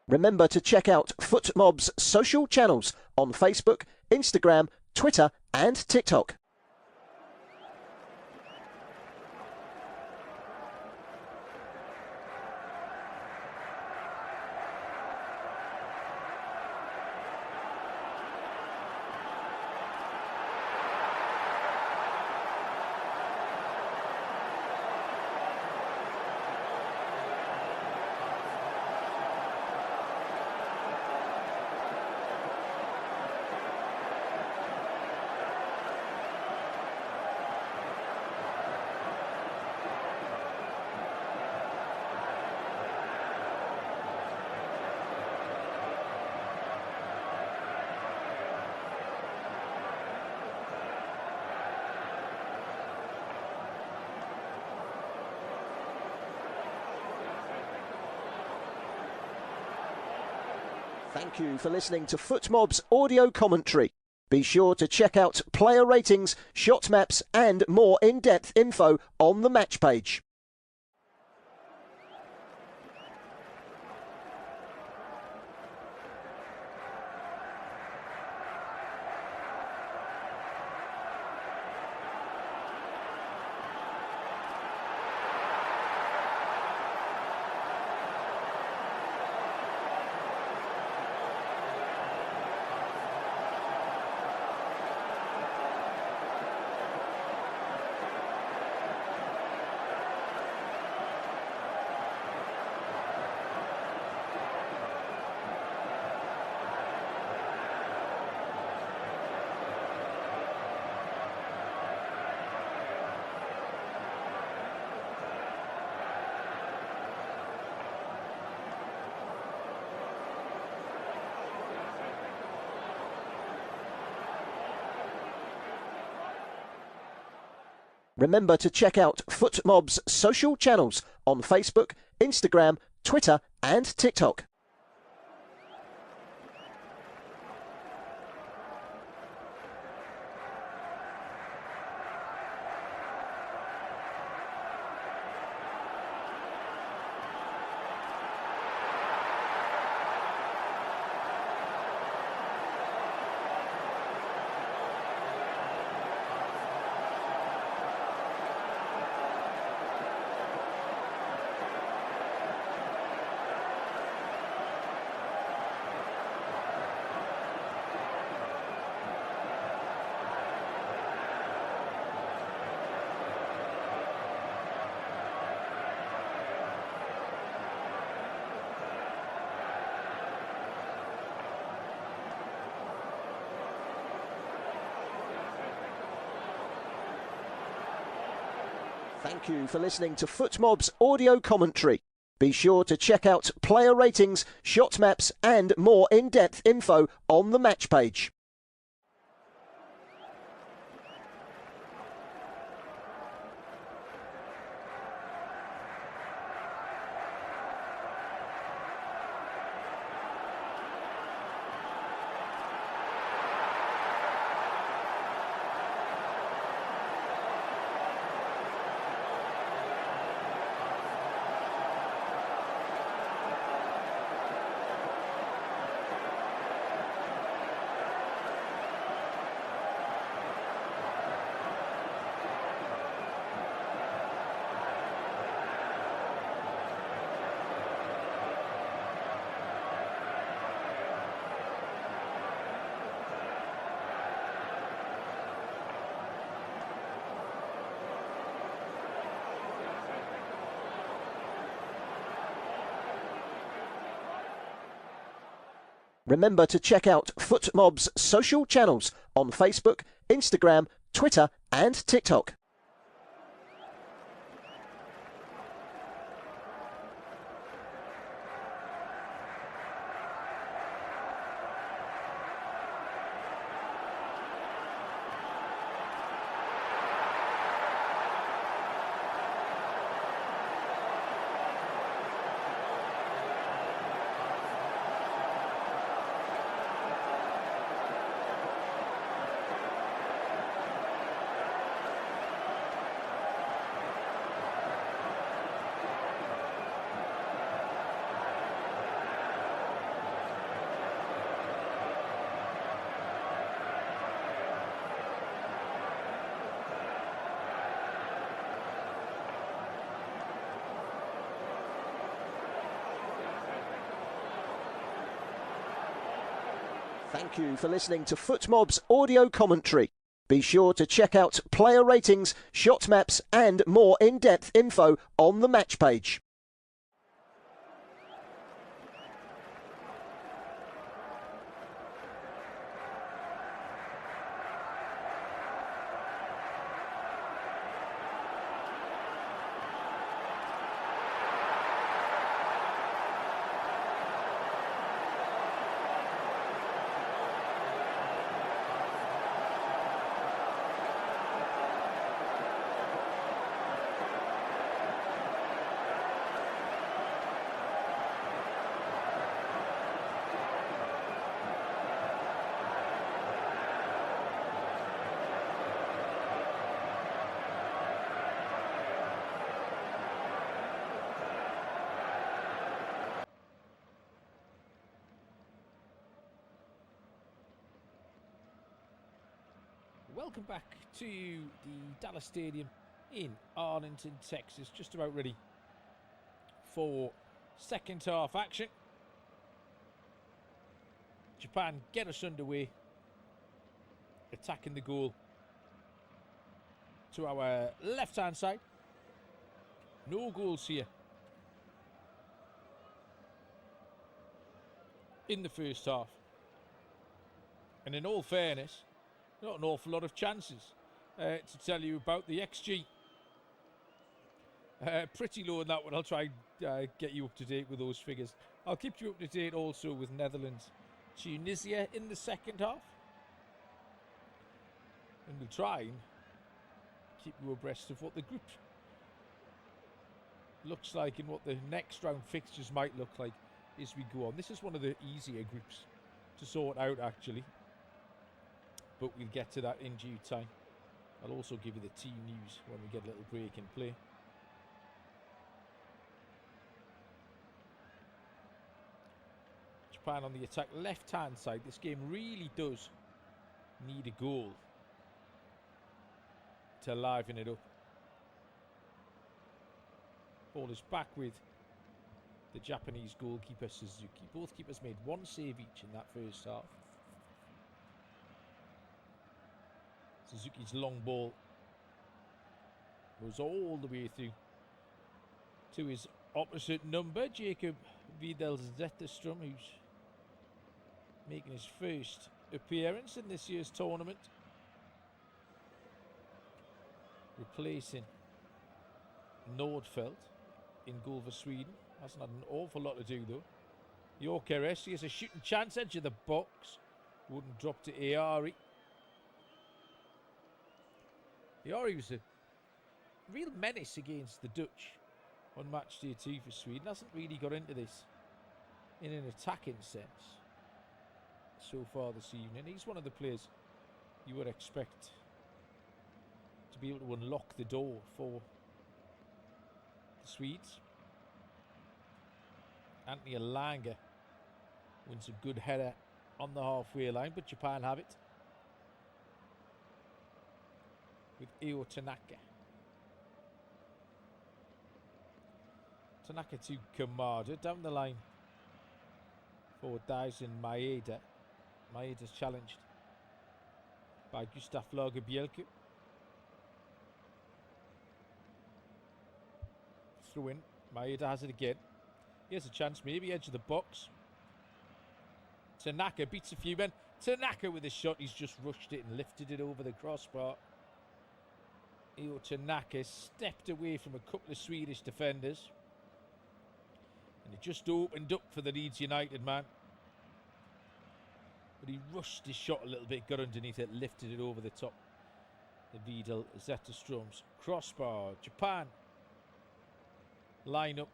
Remember to check out FootMob's social channels on Facebook, Instagram, Twitter and TikTok. Thank you for listening to FootMob's audio commentary. Be sure to check out player ratings, shot maps and more in-depth info on the match page. Remember to check out FootMob's social channels on Facebook, Instagram, Twitter and TikTok. Thank you for listening to FootMob's audio commentary. Be sure to check out player ratings, shot maps and more in-depth info on the match page. Remember to check out FootMob's social channels on Facebook, Instagram, Twitter and TikTok. Thank you for listening to FootMob's audio commentary. Be sure to check out player ratings, shot maps and more in-depth info on the match page. Welcome back to the Dallas Stadium in Arlington, Texas. Just about ready for second half action. Japan get us underway, attacking the goal to our left-hand side. No goals here in the first half. And in all fairness, not an awful lot of chances to tell you about the XG. Pretty low in that one. I'll try and get you up to date with those figures. I'll keep you up to date also with Netherlands, Tunisia in the second half. And we'll try and keep you abreast of what the group looks like and what the next round fixtures might look like as we go on. This is one of the easier groups to sort out, actually. But we'll get to that in due time. I'll also give you the team news when we get a little break in play. Japan on the attack, left-hand side. This game really does need a goal to liven it up. Ball is back with the Japanese goalkeeper Suzuki. Both keepers made one save each in that first half. Suzuki's long ball goes all the way through to his opposite number, Jacob Zetterstrom, who's making his first appearance in this year's tournament, replacing Nordfeldt in goal for Sweden. Hasn't had an awful lot to do though. Jokeres, he has a shooting chance, edge of the box, wouldn't drop to Ayari. Ayari was a real menace against the Dutch on match day 2 for Sweden. Hasn't really got into this in an attacking sense so far this evening. He's one of the players you would expect to be able to unlock the door for the Swedes. Anthony Elanga wins a good header on the halfway line, but Japan have it with Io Tanaka. Tanaka to Kamada, down the line for Daisen Maeda. Maeda's challenged by Gustav Lagerbielke. Through in, Maeda has it again. He has a chance, maybe edge of the box. Tanaka beats a few men. Tanaka with a shot, he's just rushed it and lifted it over the crossbar. Io Tanaka stepped away from a couple of Swedish defenders. And it just opened up for the Leeds United man. But he rushed his shot a little bit, got underneath it, lifted it over the top. The Vidal Zetterstrom's crossbar. Japan line up.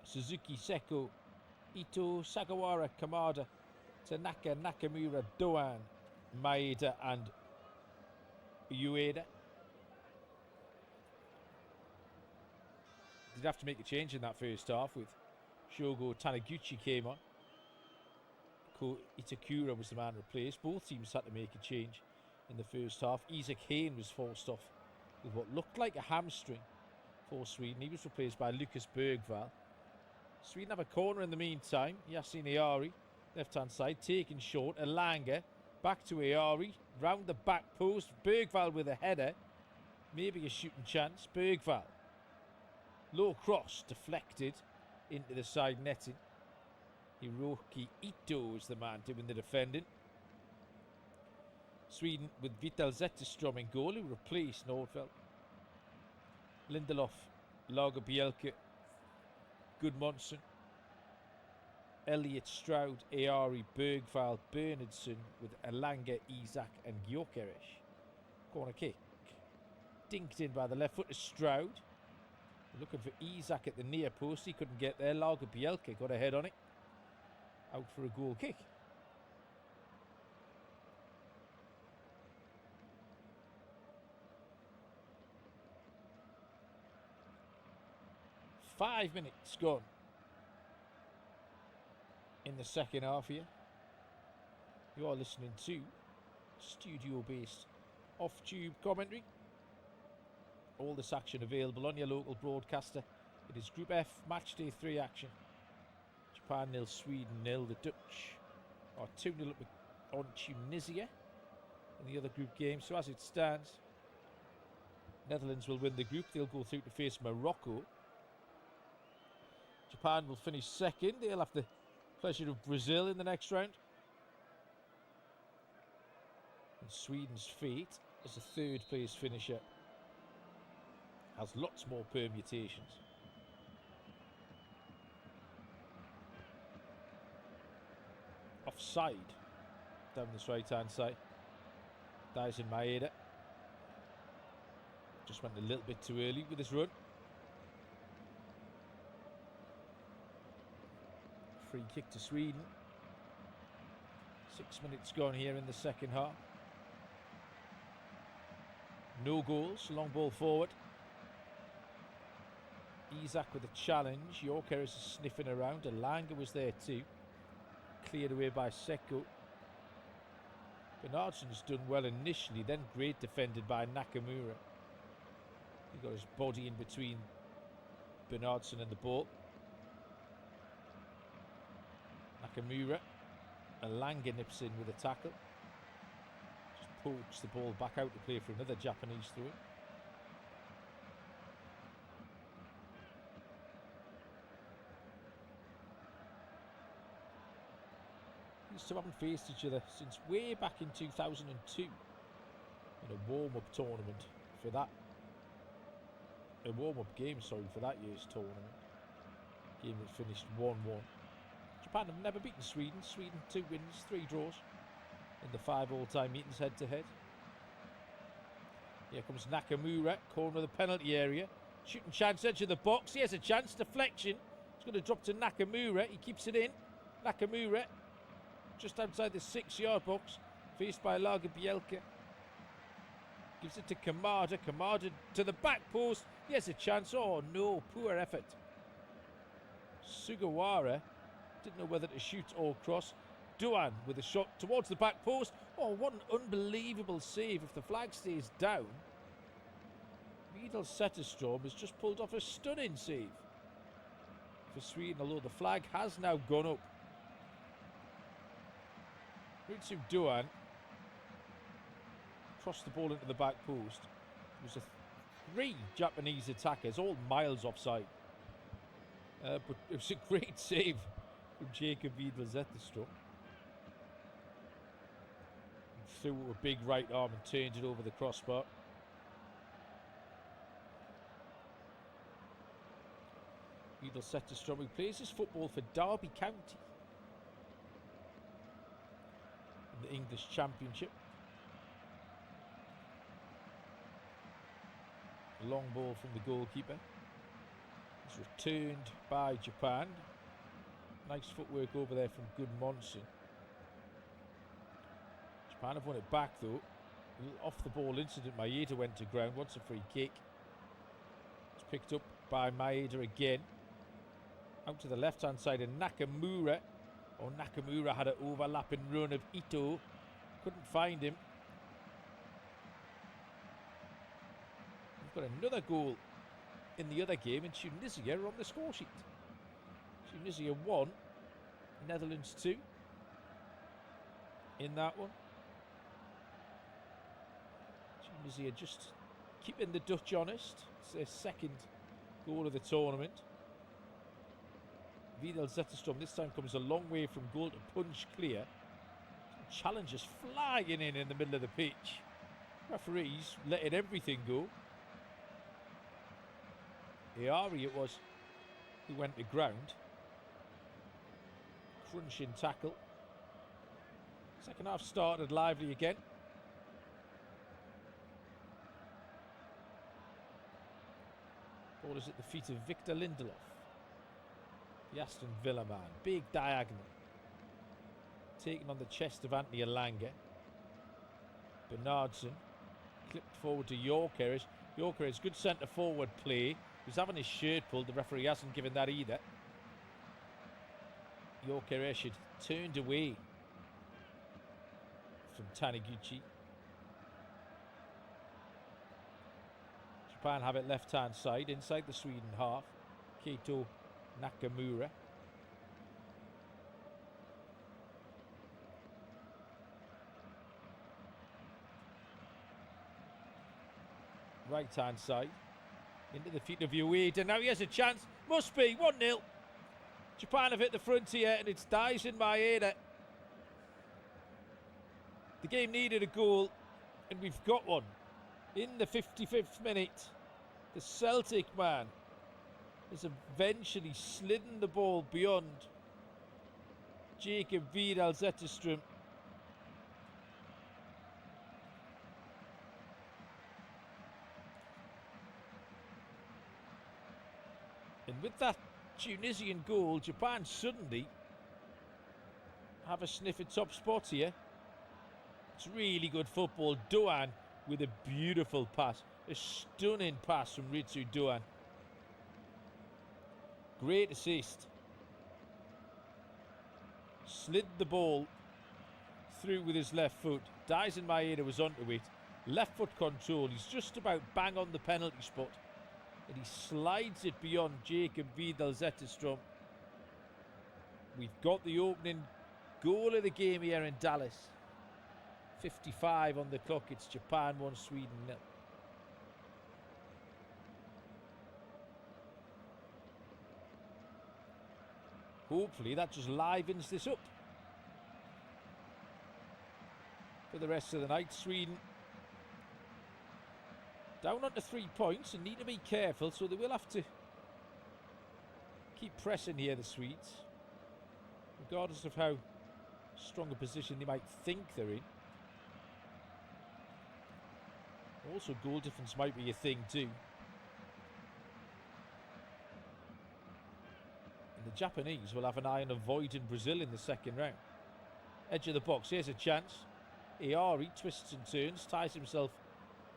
Suzuki, Seko, Ito, Sagawara, Kamada, Tanaka, Nakamura, Doan, Maeda and Ueda. Did have to make a change in that first half with Shogo Taniguchi came on. Ko Itakura was the man replaced. Both teams had to make a change in the first half. Isaac Hayne was forced off with what looked like a hamstring for Sweden. He was replaced by Lucas Bergvall. Sweden have a corner in the meantime. Yasin Ayari, left-hand side, taken short. Elanga, back to Ayari, round the back post. Bergvall with a header. Maybe a shooting chance. Bergvall. Low cross, deflected into the side netting. Hiroki Ito is the man doing the defending. Sweden with Vital Zetterström in goal, who replaced Nordfeldt. Lindelof, Lagerbielke, Gudmundsson, Elliot Stroud, Ayari, Bergvall, Bernhardsson with Elanga, Isak and Gyökeres. Corner kick. Dinked in by the left foot of Stroud. Looking for Isak at the near post. He couldn't get there. Lagerbielke got a head on it. Out for a goal kick. Five minutes gone in the second half here. You are listening to studio-based off-tube commentary. All this action available on your local broadcaster. It is Group F, Match Day 3 action. Japan 0, Sweden 0. The Dutch are 2-0 up on Tunisia in the other group game. So as it stands, Netherlands will win the group. They'll go through to face Morocco. Japan will finish second. They'll have the pleasure of Brazil in the next round. And Sweden's fate as a third place finisher has lots more permutations. Offside down this right hand side. Daisen Maeda just went a little bit too early with his run. Free kick to Sweden. 6 minutes gone here in the second half. No goals, long ball forward. Isak with a challenge. Gyökeres is sniffing around. Elanga was there too. Cleared away by Seko. Bernhardsson's done well initially, then great defended by Nakamura. He got his body in between Bernhardsson and the ball. Nakamura. Elanga nips in with a tackle. Just pokes the ball back out to play for another Japanese throw. These two haven't faced each other since way back in 2002 in a warm-up tournament for that. A warm-up game, sorry, for that year's tournament. Game that finished 1-1. Japan have never beaten Sweden. Sweden 2 wins, 3 draws in the 5 all-time meetings head-to-head. Here comes Nakamura, corner of the penalty area. Shooting chance, edge of the box. He has a chance, deflection. It's going to drop to Nakamura. He keeps it in. Nakamura just outside the 6-yard box, faced by Lagerbielke. Gives it to Kamada. Kamada to the back post. He has a chance. Oh no, poor effort. Sugawara didn't know whether to shoot or cross. Duan with a shot towards the back post. Oh, what an unbelievable save. If the flag stays down, Vidal Zetterström has just pulled off a stunning save for Sweden, although the flag has now gone up. Ritsu Duan crossed the ball into the back post. There was 3 Japanese attackers, all miles offside. But it was a great save from Jakob Vidal Zetterström. Threw a big right arm and turned it over the crossbar. Vidal Zetterström, who plays his football for Derby County in the English Championship. Long ball from the goalkeeper. It's returned by Japan. Nice footwork over there from Gudmundsson. Japan have won it back though. Off the ball incident, Maeda went to ground, wants a free kick. It's picked up by Maeda again. Out to the left hand side of Nakamura. Oh, Nakamura had an overlapping run of Ito. Couldn't find him. We've got another goal in the other game in Tunisia on the score sheet. Tunisia 1, Netherlands 2 in that one. Tunisia just keeping the Dutch honest. It's their second goal of the tournament. Vidal Zetterstrom this time comes a long way from goal to punch clear. Challengers flying in the middle of the pitch. Referees letting everything go. Iari it was who went to ground. Crunching tackle. Second half started lively again. Ball is at the feet of Victor Lindelof. The Aston Villa man. Big diagonal. Taken on the chest of Anthony Elanga. Bernardson. Clipped forward to Yorkeres. Yorkeres, good centre forward play. He's having his shirt pulled. The referee hasn't given that either. Yorkeres had turned away from Taniguchi. Japan have it left hand side inside the Sweden half. Keito Nakamura. Right hand side into the feet of Ueda. Now he has a chance. Must be 1-0. Japan have hit the frontier and it's Daisen Maeda. The game needed a goal and we've got one. In the 55th minute, the Celtic man has eventually slidden the ball beyond Jacob Vidal Zetterstrom. And with that Tunisian goal, Japan suddenly have a sniff at top spot here. It's really good football. Doan with a beautiful pass. A stunning pass from Ritsu Doan. Great assist. Slid the ball through with his left foot. Daisen Maeda was onto it. Left foot control. He's just about bang on the penalty spot. And he slides it beyond Jacob Vidal Zetterstrom. We've got the opening goal of the game here in Dallas. 55 on the clock. It's Japan 1, Sweden 0. Hopefully that just livens this up for the rest of the night. Sweden down onto 3 points and need to be careful, so they will have to keep pressing here, the Swedes, regardless of how strong a position they might think they're in. Also, goal difference might be a thing too. And the Japanese will have an eye on avoiding Brazil in the second round. Edge of the box, here's a chance. Iari twists and turns, ties himself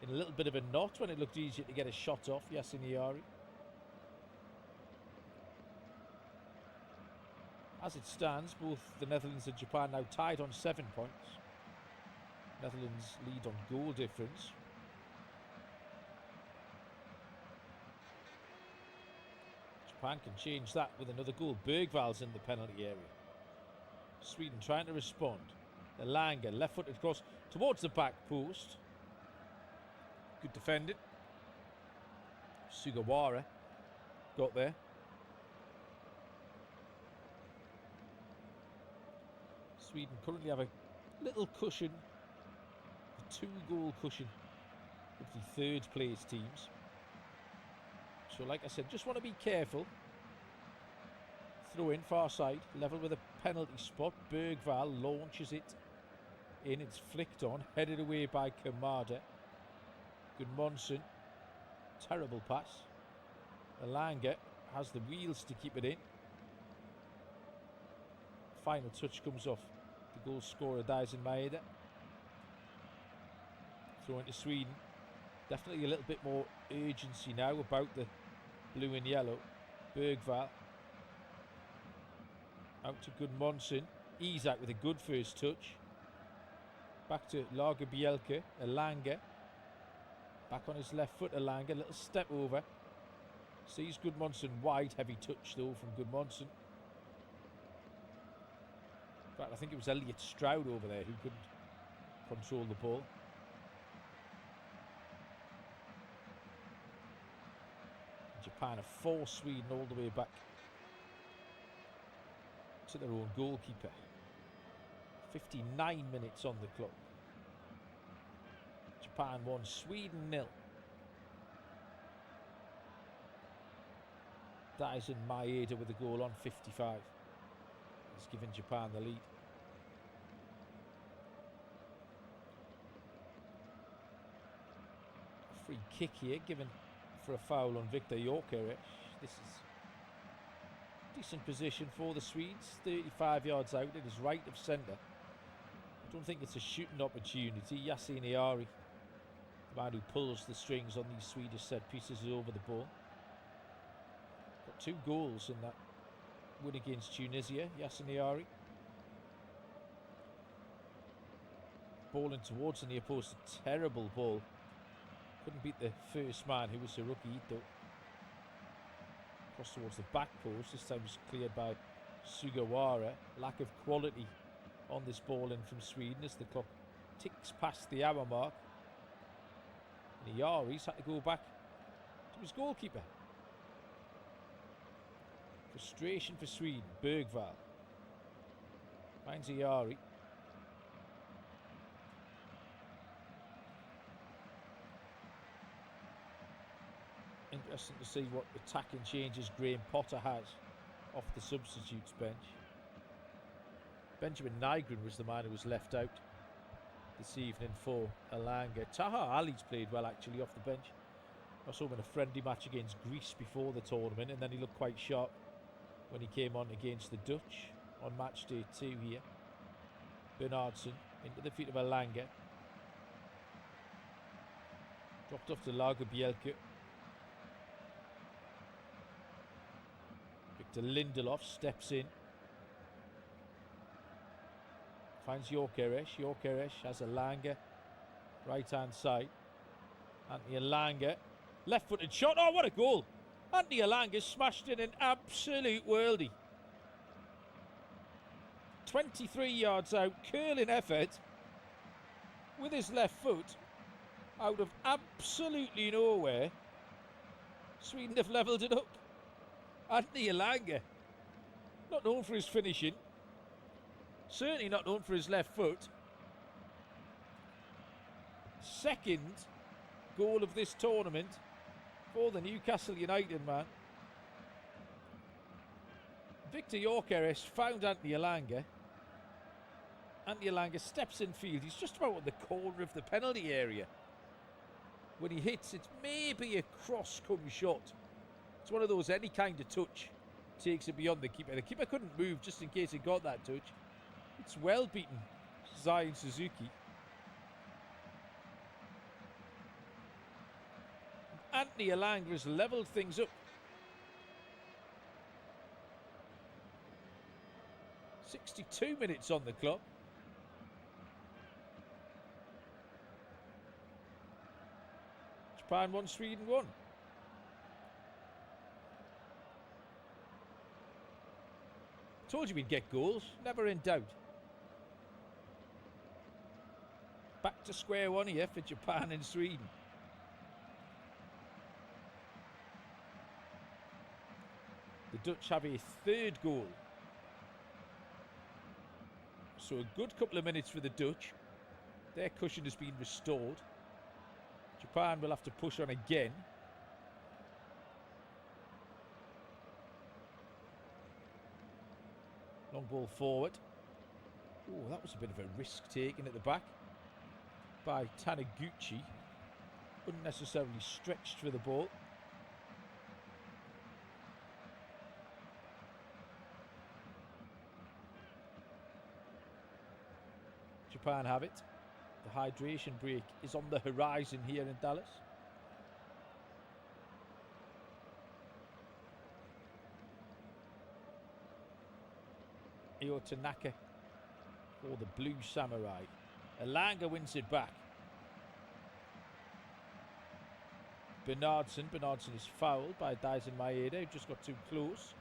in a little bit of a knot when it looked easier to get a shot off. Yasin Iari. As it stands, both the Netherlands and Japan now tied on 7 points. Netherlands lead on goal difference. Japan can change that with another goal. Bergvall's in the penalty area. Sweden trying to respond. Elanga, left-footed cross towards the back post. Good defending. Sugawara got there. Sweden currently have a little cushion, a 2-goal cushion of the third place teams. So like I said, just want to be careful. Throw in far side, level with a penalty spot. Bergvall launches it in, it's flicked on, headed away by Kamada. Gudmundsson, terrible pass. Elanga has the wheels to keep it in. Final touch comes off the goal scorer, Daisen Maeda. Throw into Sweden. Definitely a little bit more urgency now about the blue and yellow. Bergvall out to Gudmundsson. Isak with a good first touch. Back to Lagerbielke. Elanga. Back on his left foot, Elanga. Little step over. Sees Gudmundsson wide. Heavy touch though from Gudmundsson. In fact, I think it was Elliot Stroud over there who couldn't control the ball. Japan have forced Sweden all the way back to their own goalkeeper. 59 minutes on the clock. Japan 1, Sweden 0. Daisen Maeda with a goal on 55. He's given Japan the lead. Free kick here given for a foul on Victor Gyökeres. This is decent position for the Swedes. 35 yards out. It is right of centre. I don't think it's a shooting opportunity. Yasin Ayari, the man who pulls the strings on these Swedish set pieces, is over the ball. Got 2 goals in that win against Tunisia. Yasin Ayari. Ball in towards the near post. A terrible ball. Couldn't beat the first man, who was Hiroki Ito. Cross towards the back post. This time was cleared by Sugawara. Lack of quality on this ball in from Sweden as the clock ticks past the hour mark. And Ayari's had to go back to his goalkeeper. Frustration for Sweden. Bergvall finds Ayari. Interesting to see what attacking changes Graham Potter has off the substitutes bench. Benjamin Nygren was the man who was left out this evening for Elanga. Taha Ali's played well actually off the bench. I saw him in a friendly match against Greece before the tournament, and then he looked quite sharp when he came on against the Dutch on match day 2 here. Bernardsson into the feet of Elanga. Dropped off to Lagerbielke. Victor Lindelof steps in. Finds Gyökeres. Gyökeres has Elanga. Right hand side. Anthony Elanga. Left footed shot. Oh, what a goal! Anthony Elanga smashed in an absolute worldie. 23 yards out. Curling effort with his left foot out of absolutely nowhere. Sweden have levelled it up. Anthony Elanga, not known for his finishing, certainly not known for his left foot. Second goal of this tournament for the Newcastle United man. Victor Gyökeres found Anthony Elanga. Anthony Elanga steps in field. He's just about on the corner of the penalty area. When he hits, it's maybe a cross-come shot. It's one of those, any kind of touch takes it beyond the keeper. The keeper couldn't move just in case he got that touch. It's well beaten Zion Suzuki. Anthony Elanga has levelled things up. 62 minutes on the clock. Japan 1, Sweden 1. Told you we'd get goals, never in doubt. Back to square one here for Japan and Sweden. The Dutch have a 3rd goal. So a good couple of minutes for the Dutch. Their cushion has been restored. Japan will have to push on again. Long ball forward. Oh, that was a bit of a risk taken at the back by Taniguchi. Unnecessarily stretched for the ball. Japan have it. The hydration break is on the horizon here in Dallas. Io Tanaka for the Blue Samurai. Elanga wins it back. Bernardsson is fouled by Daisen Maeda, who just got too close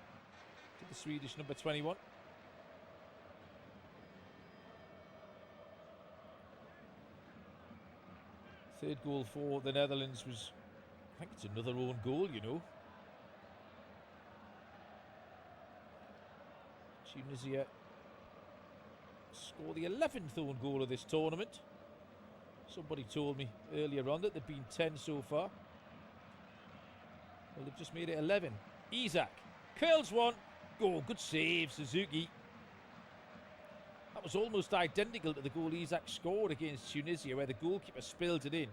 to the Swedish number 21. Third goal for the Netherlands was, I think it's another own goal, you know. Tunisia score the 11th own goal of this tournament. Somebody told me earlier on that there'd been 10 so far. Well, they've just made it 11. Isak curls one. Oh, good save, Suzuki. That was almost identical to the goal Isak scored against Tunisia, where the goalkeeper spilled it in.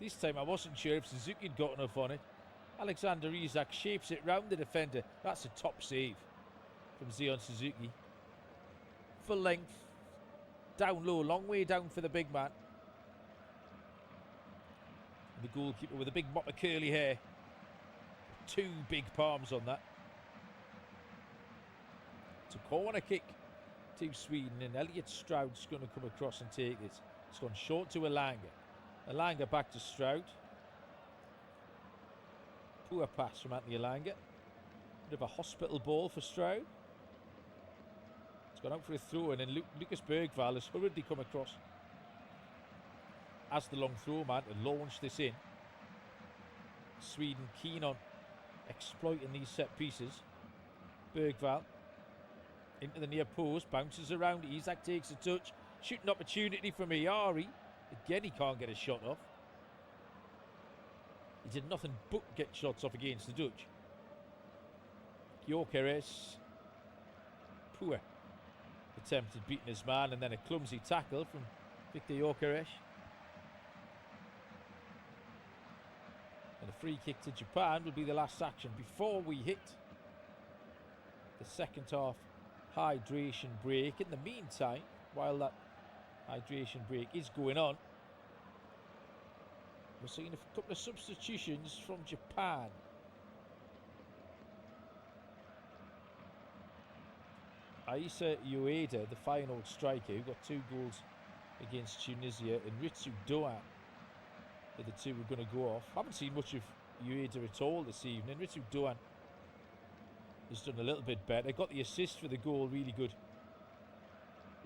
This time I wasn't sure if Suzuki had got enough on it. Alexander Isak shapes it round the defender. That's a top save from Zion Suzuki. Full length, down low, long way down for the big man. And the goalkeeper with a big mop of curly hair. Two big palms on that. It's a corner kick to Sweden, and Elliot Stroud's going to come across and take it. It's gone short to Elanga. Elanga back to Stroud. Poor pass from Anthony Elanga. Bit of a hospital ball for Stroud. It's gone out for a throw, and then Lucas Bergvall has hurriedly come across as the long throw man to launch this in. Sweden keen on exploiting these set pieces. Bergvall into the near post, bounces around. Isak takes a touch. Shooting opportunity from Ayari. Again, he can't get a shot off. He did nothing but get shots off against the Dutch. Gyökeres, poor attempt at beating his man, and then a clumsy tackle from Victor Gyökeres. And a free kick to Japan will be the last action before we hit the second half hydration break. In the meantime, while that hydration break is going on, we're seeing a couple of substitutions from Japan. Aisa Ueda, the final striker, who got 2 goals against Tunisia, and Ritsu Doan are the two who are going to go off. Haven't seen much of Ueda at all this evening. Ritsu Doan has done a little bit better. Got the assist for the goal, really good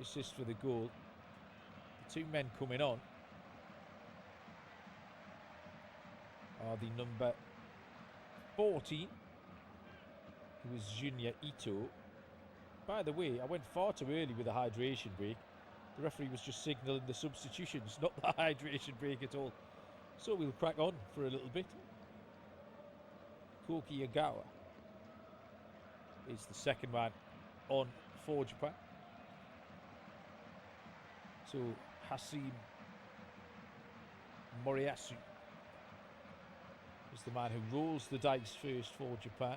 assist for the goal. The two men coming on are the number 14, who is Junya Ito. By the way, I went far too early with the hydration break. The referee was just signalling the substitutions, not the hydration break at all. So we'll crack on for a little bit. Koki Yagawa is the second man on for Japan. So Hasim Moriyasu is the man who rolls the dice first for Japan.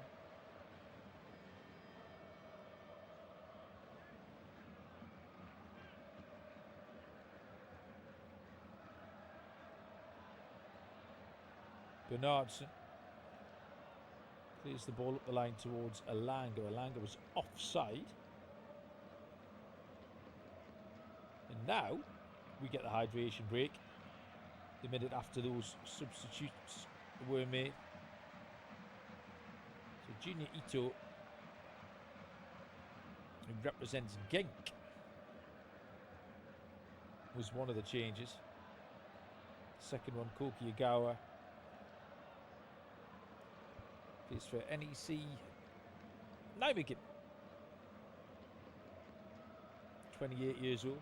Bernardson clears the ball up the line towards Elanga. Elanga was offside. And now we get the hydration break the minute after those substitutes were made. So Junya Ito, who represents Genk, was one of the changes. Second one, Koki Yagawa, plays for NEC Nijmegen, 28 years old.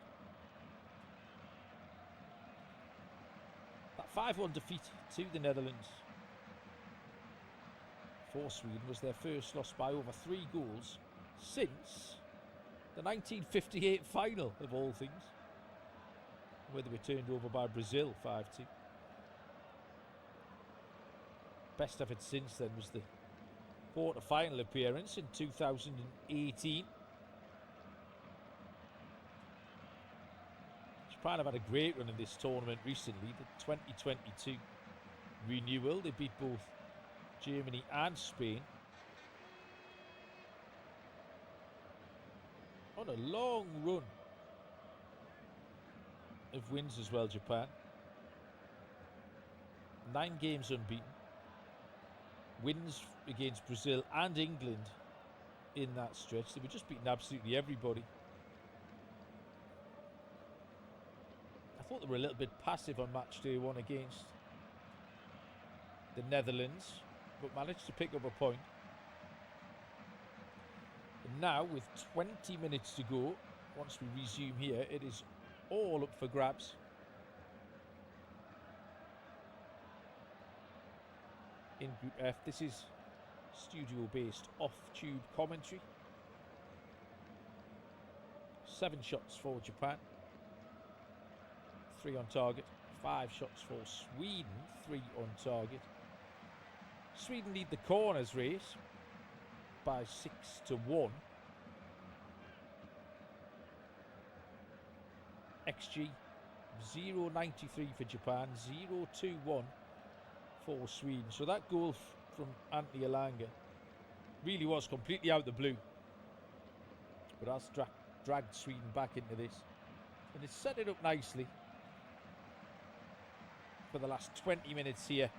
That 5-1 defeat to the Netherlands for Sweden was their first loss by over 3 goals since the 1958 final, of all things, where they were turned over by Brazil 5-2. Best effort since then was the quarter-final appearance in 2018. Japan have had a great run in this tournament recently. The 2022 renewal, they beat both Germany and Spain. On a long run of wins as well, Japan. 9 games unbeaten. Wins against Brazil and England in that stretch. They were just beating absolutely everybody. I thought they were a little bit passive on match day one against the Netherlands, but managed to pick up a point. And now, with 20 minutes to go, once we resume here, it is all up for grabs. In Group F, this is studio-based off-tube commentary. 7 shots for Japan, 3 on target. 5 shots for Sweden, 3 on target. Sweden lead the corners race by 6-1. XG 0.93 for Japan, 0.21 for Sweden. So that goal from Anthony Elanga really was completely out of the blue, but that's dragged Sweden back into this, and it's set it up nicely for the last 20 minutes here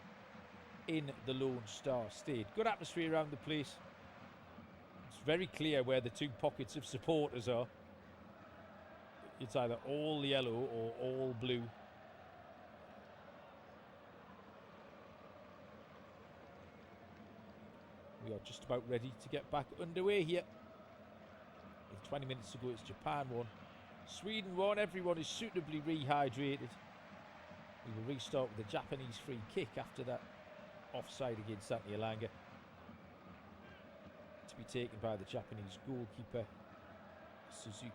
in the Lone Star State. Good atmosphere around the place. It's very clear where the two pockets of supporters are. It's either all yellow or all blue. We are just about ready to get back underway here. With 20 minutes to go, it's Japan 1, Sweden 1. Everyone is suitably rehydrated. We will restart with a Japanese free kick after that offside against Anthony Elanga, to be taken by the Japanese goalkeeper Suzuki.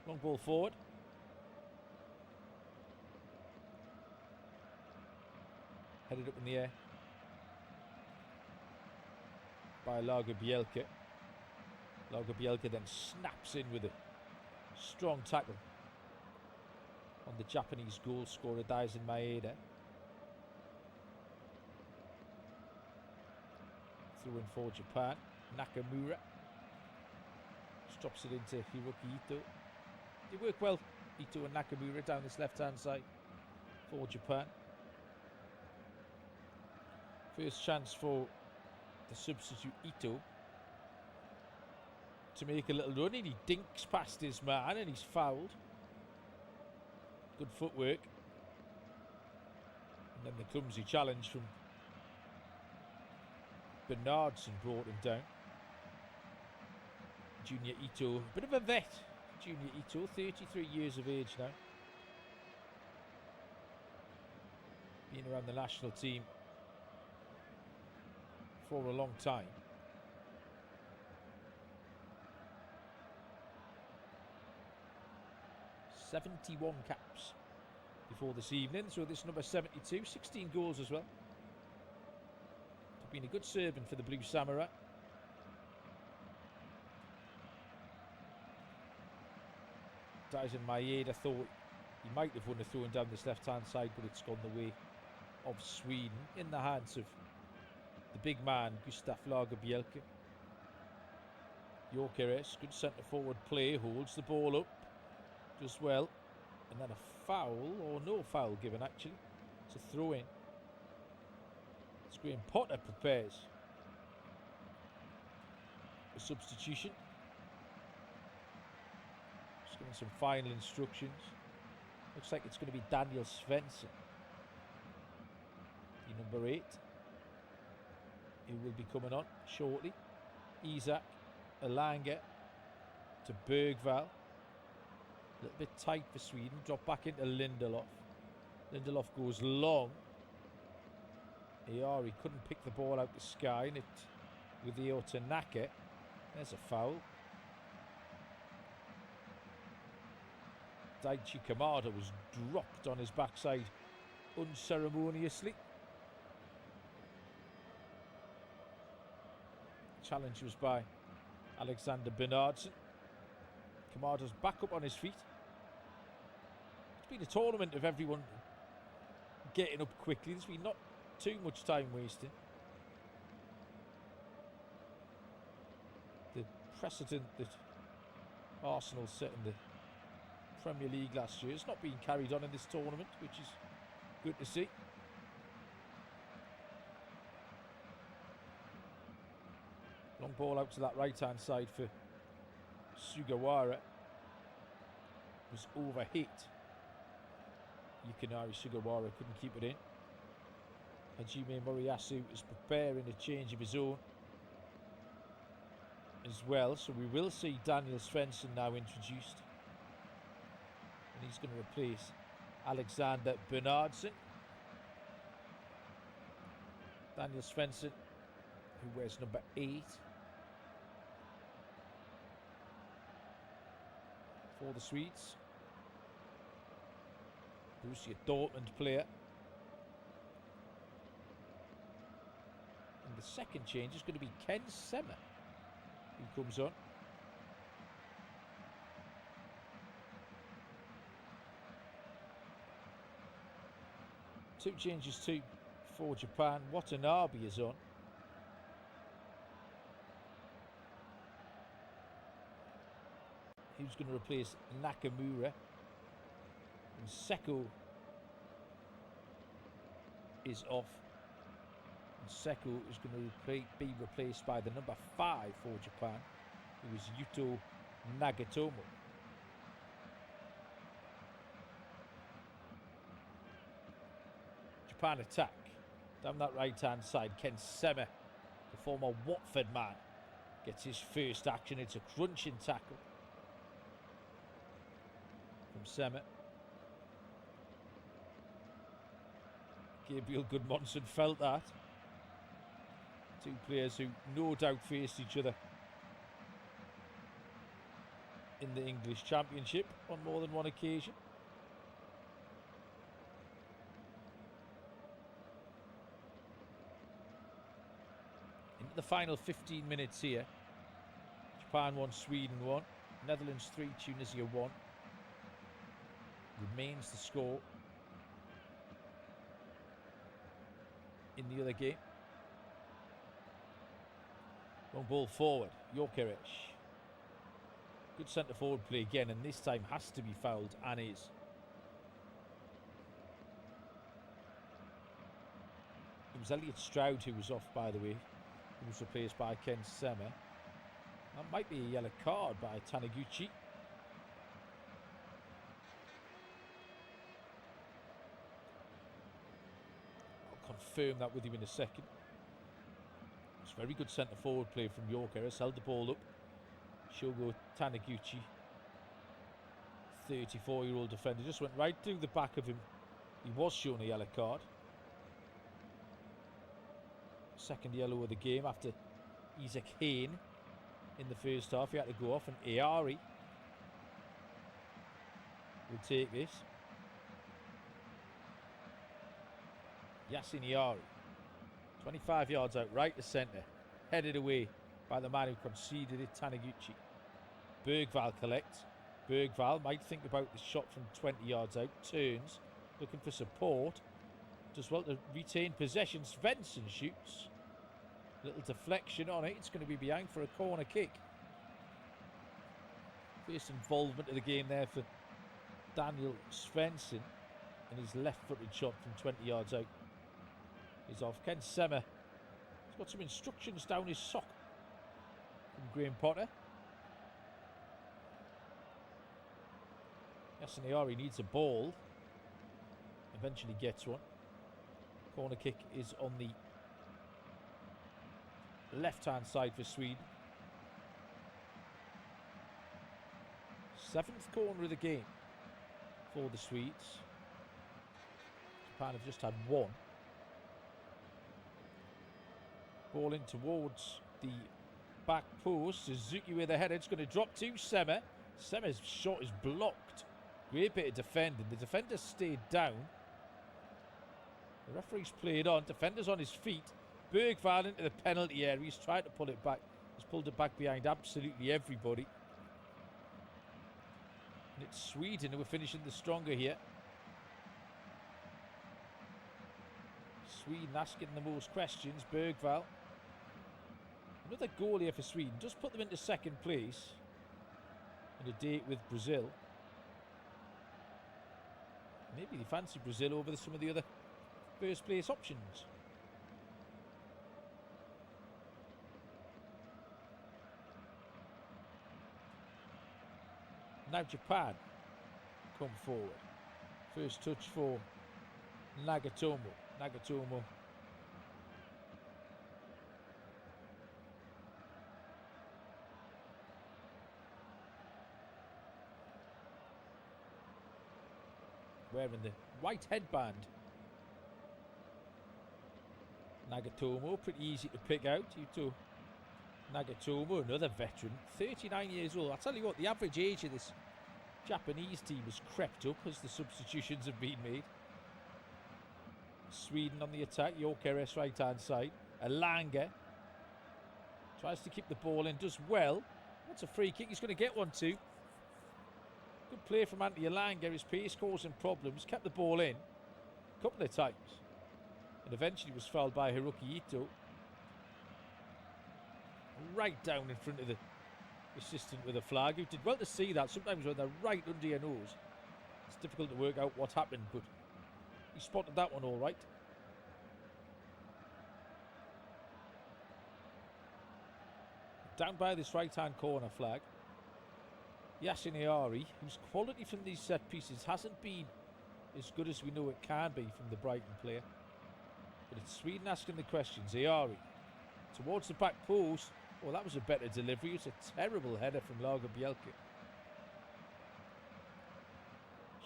Long ball forward. Headed up in the air by Lagerbielke. Lagerbielke then snaps in with a strong tackle on the Japanese goal scorer Daisen Maeda. Through in for Japan. Nakamura drops it into Hiroki Ito. They work well, Ito and Nakamura, down this left-hand side for Japan. First chance for the substitute Ito to make a little run, and he dinks past his man and he's fouled. Good footwork. And then the clumsy challenge from Bernardson brought him down. Junior Ito, a bit of a vet. Junior Ito, 33 years of age now. Been around the national team for a long time. "71 caps before this evening, so this number 72, 16 goals as well. Been a good servant for the Blue Samurai. Daisen Maeda thought he might have won a throw down this left-hand side, but it's gone the way of Sweden, in the hands of the big man, Gustav Lagerbielke. Gyökeres, good centre-forward play, holds the ball up, does well, and then a foul, or no foul given actually. It's a throw-in. Graham Potter prepares a substitution. Just giving some final instructions. Looks like it's going to be Daniel Svensson, the number 8, who will be coming on shortly. Isak, Elanga to Bergvall. A little bit tight for Sweden. Drop back into Lindelof. Lindelof goes long. Ayari couldn't pick the ball out the sky, and it with the Otanaka. There's a foul. Daichi Kamada was dropped on his backside unceremoniously. Challenge was by Alexander Bernardson. Kamada's back up on his feet. It's been a tournament of everyone getting up quickly. There's been not too much time wasting. The precedent that Arsenal set in the Premier League last year has not been carried on in this tournament, which is good to see. Long ball out to that right-hand side for Sugawara. Was overhit. Yukinari Sugawara couldn't keep it in. Hajime Moriyasu is preparing a change of his own as well, so we will see Daniel Svensson now introduced, and he's going to replace Alexander Bernardsen. Daniel Svensson, who wears number 8 for the Swedes. Borussia Dortmund player. And the second change is going to be Ken Sema, who comes on. Two changes too for Japan. Watanabe is on. Who's going to replace Nakamura? And Seko is off. And Seko is going to be replaced by the number 5 for Japan, who is Yuto Nagatomo. Japan attack. Down that right-hand side, Ken Sema, the former Watford man, gets his first action. It's a crunching tackle from Sema. Gabriel Goodmanson felt that. Two players who no doubt faced each other in the English Championship on more than one occasion. Into the final 15 minutes here. Japan 1, Sweden 1, Netherlands 3, Tunisia 1. Remains the score in the other game. Long ball forward, Jokeres. Good centre forward play again, and this time has to be fouled, and is. It was Elliot Stroud who was off, by the way, who was replaced by Ken Sema. That might be a yellow card by Taniguchi. I'll confirm that with you in a second. It's very good centre forward play from Jokeres. Held the ball up. Shogo Taniguchi, 34-year-old defender, just went right through the back of him. He was shown a yellow card. Second yellow of the game after Isaac Hayne in the first half. He had to go off, and Ayari will take this. Yasin Ayari, 25 yards out, right to centre, headed away by the man who conceded it, Taniguchi. Bergvall collects. Bergvall might think about the shot from 20 yards out. Turns, looking for support. Does well to retain possession. Svensson shoots. Little deflection on it. It's going to be behind for a corner kick. First involvement of the game there for Daniel Svensson. And his left-footed shot from 20 yards out is off. Ken Sema has got some instructions down his sock from Graham Potter. Yasunari needs a ball. Eventually gets one. Corner kick is on the left-hand side for Sweden. 7th corner of the game for the Swedes. Japan have just had one. Ball in towards the back post. Suzuki with a header. It's going to drop to Sema. Sema's shot is blocked. Great bit of defending. The defender stayed down. The referee's played on. Defender's on his feet. Bergvall into the penalty area. He's tried to pull it back. He's pulled it back behind absolutely everybody. And it's Sweden who are finishing the stronger here. Sweden asking the most questions. Bergvall. Another goal here for Sweden. Just put them into second place in a date with Brazil. Maybe they fancy Brazil over some of the other first place options. Now Japan come forward. First touch for Nagatomo. Nagatomo. Wearing the white headband. Nagatomo, pretty easy to pick out. Yuto Nagatomo, another veteran, 39 years old. I'll tell you what, the average age of this Japanese team has crept up as the substitutions have been made. Sweden on the attack, Gyökeres right hand side. Elanga tries to keep the ball in, does well. That's a free kick, he's going to get one too. Good play from Antti Elanga, his pace causing problems, kept the ball in a couple of times. And eventually was fouled by Hiroki Ito. Right down in front of the assistant with a flag, who did well to see that. Sometimes when they're right under your nose, it's difficult to work out what happened, but he spotted that one all right. Down by this right-hand corner flag, Yasin Ayari, whose quality from these set pieces hasn't been as good as we know it can be from the Brighton player. But it's Sweden asking the questions. Ayari towards the back post. Oh, that was a better delivery. It's a terrible header from Lagerbielke.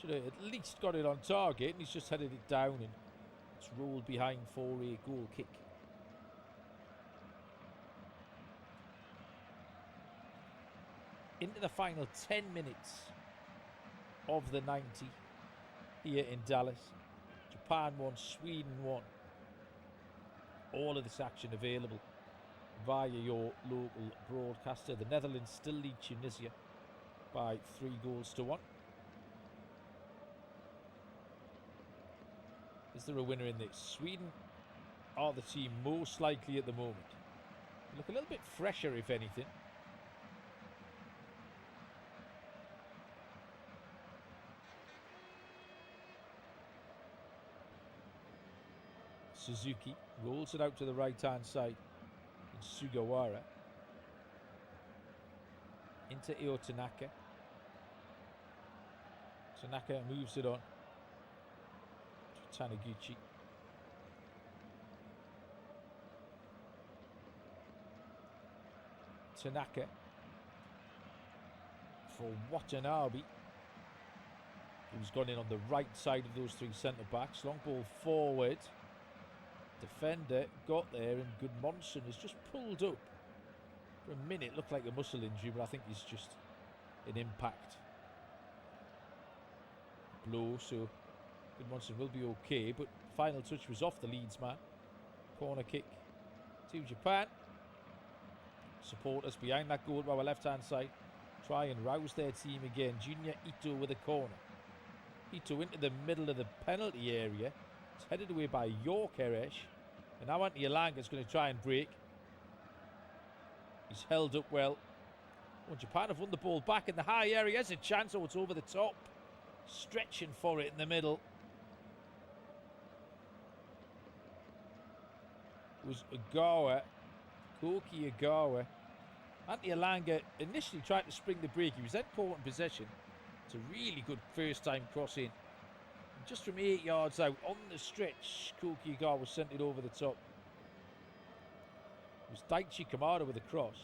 Should have at least got it on target, and he's just headed it down, and it's rolled behind for a goal kick. Into the final 10 minutes of the 90 here in Dallas. Japan 1, Sweden 1. All of this action available via your local broadcaster. The Netherlands still lead Tunisia by 3-1. Is there a winner in this? Sweden are the team most likely at the moment. They look a little bit fresher, if anything. Suzuki rolls it out to the right-hand side. And Sugawara into Io Tanaka. Tanaka moves it on to Taniguchi. Tanaka for Watanabe, who's gone in on the right side of those three centre-backs. Long ball forward. Defender got there, and Gudmundsson has just pulled up. For a minute, looked like a muscle injury, but I think it's just an impact blow, so Gudmundsson will be okay. But final touch was off the Leeds man. Corner kick to Japan. Supporters behind that goal by our left-hand side try and rouse their team again. Junior Ito with a corner. Ito into the middle of the penalty area. It's headed away by Gyökeres, and now Antti Elanga is going to try and break. He's held up well. Well, Japan have won the ball back in the high area. Has a chance. Oh, it's over the top. Stretching for it in the middle was Agawa, Koki Agawa. Antti Elanga initially tried to spring the break. He was then caught in possession. It's a really good first-time cross-in. Just from 8 yards out, on the stretch, Koki Agawa sent it over the top. It was Daichi Kamada with a cross.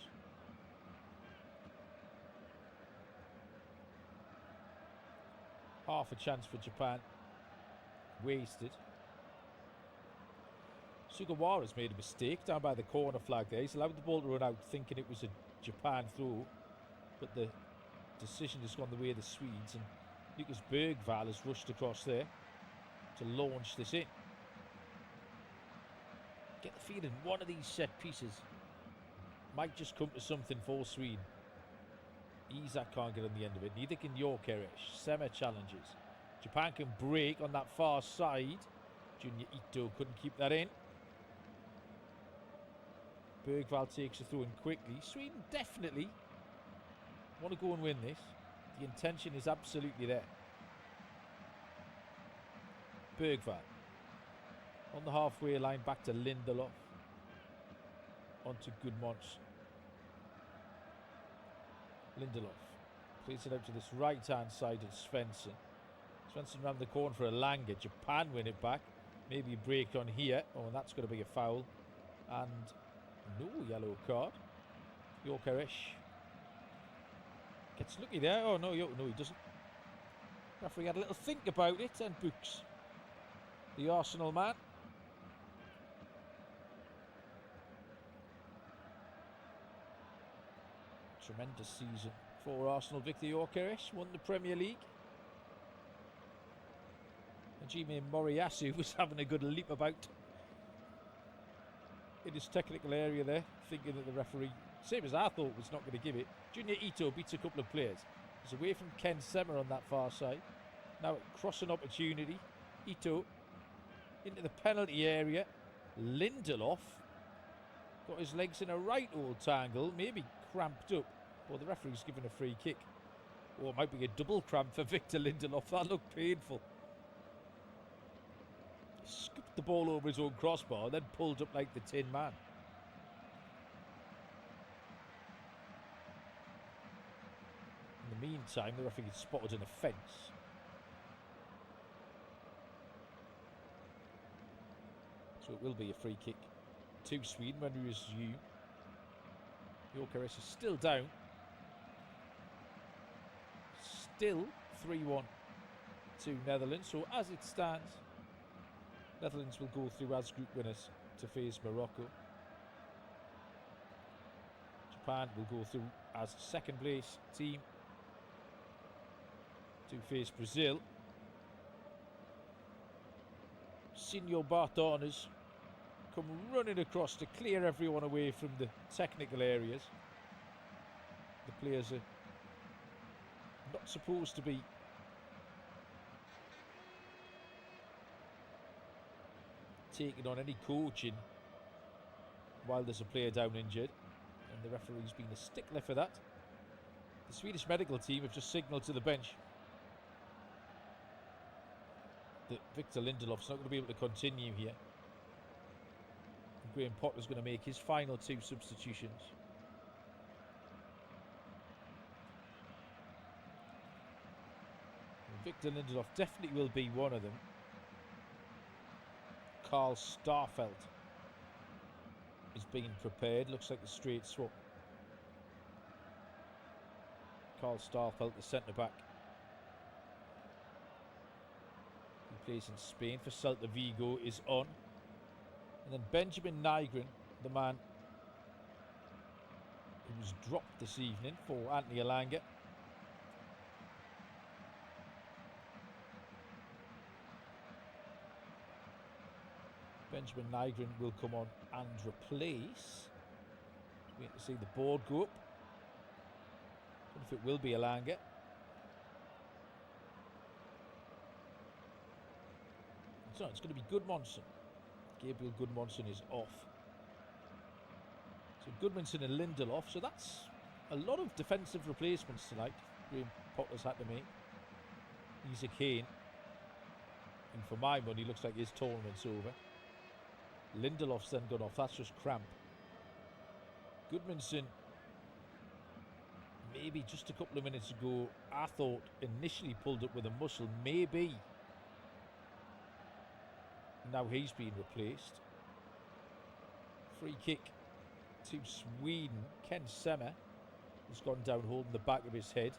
Half a chance for Japan. Wasted. Sugawara's made a mistake down by the corner flag there. He's allowed the ball to run out thinking it was a Japan throw, but the decision has gone the way of the Swedes, and Lucas Bergvall has rushed across there to launch this in. Get the feeling one of these set pieces might just come to something for Sweden. Isak can't get on the end of it, neither can Gyökeres. Sema challenges. Japan can break on that far side. Junior Ito couldn't keep that in. Bergvall takes it through in quickly. Sweden definitely want to go and win this. The intention is absolutely there. Bergvall on the halfway line, back to Lindelof. On to Gudmundsson. Lindelof Plays it out to this right-hand side of Svensson. Svensson round the corner for a Langer. Japan win it back. Maybe a break on here. Oh, and that's going to be a foul. And no yellow card. Gyökeres gets lucky there. Oh, no, he doesn't. Referee had a little think about it and books the Arsenal man. Tremendous season for Arsenal. Victor Gyökeres won the Premier League. Hajime Moriyasu was having a good leap about in his technical area there, thinking that the referee, same as I thought, was not going to give it. Junior Ito beats a couple of players. He's away from Ken Sema on that far side. Now crossing opportunity. Ito into the penalty area. Lindelof got his legs in a right old tangle, maybe cramped up. Or the referee's given a free kick. Or it might be a double cramp for Victor Lindelof. That looked painful. Scooped the ball over his own crossbar, then pulled up like the Tin Man. In the meantime, the referee spotted an offence. So it will be a free kick to Sweden when we resume. Gyökeres is still down. Still 3-1 to Netherlands. So as it stands, Netherlands will go through as group winners to face Morocco. Japan will go through as second place team to face Brazil. Senor Bartones come running across to clear everyone away from the technical areas. The players are not supposed to be taking on any coaching while there's a player down injured, and the referee's been a stickler for that. The Swedish medical team have just signalled to the bench that Victor Lindelof's not going to be able to continue here. And Graham Potter's going to make his final two substitutions. And Victor Lindelof definitely will be one of them. Carl Starfelt is being prepared. Looks like a straight swap. Carl Starfelt, the centre-back. He plays in Spain for Celta Vigo, is on. And then Benjamin Nygren, the man who was dropped this evening for Anthony Elanga. Benjamin Nygren will come on and replace. Wait to see the board go up. Don't know if it will be Elanga. So it's going to be Gudmundsson. Gabriel Gudmundsson is off. So Gudmundsson and Lindelof. So that's a lot of defensive replacements tonight. Graham Potter's had to make. He's a Kane. And for my money, looks like his tournament's over. Lindelof's then gone off. That's just cramp. Gudmundsson, maybe just a couple of minutes ago, I thought initially pulled up with a muscle. Maybe. Now he's been replaced. Free kick to Sweden. Ken Sema has gone down holding the back of his head.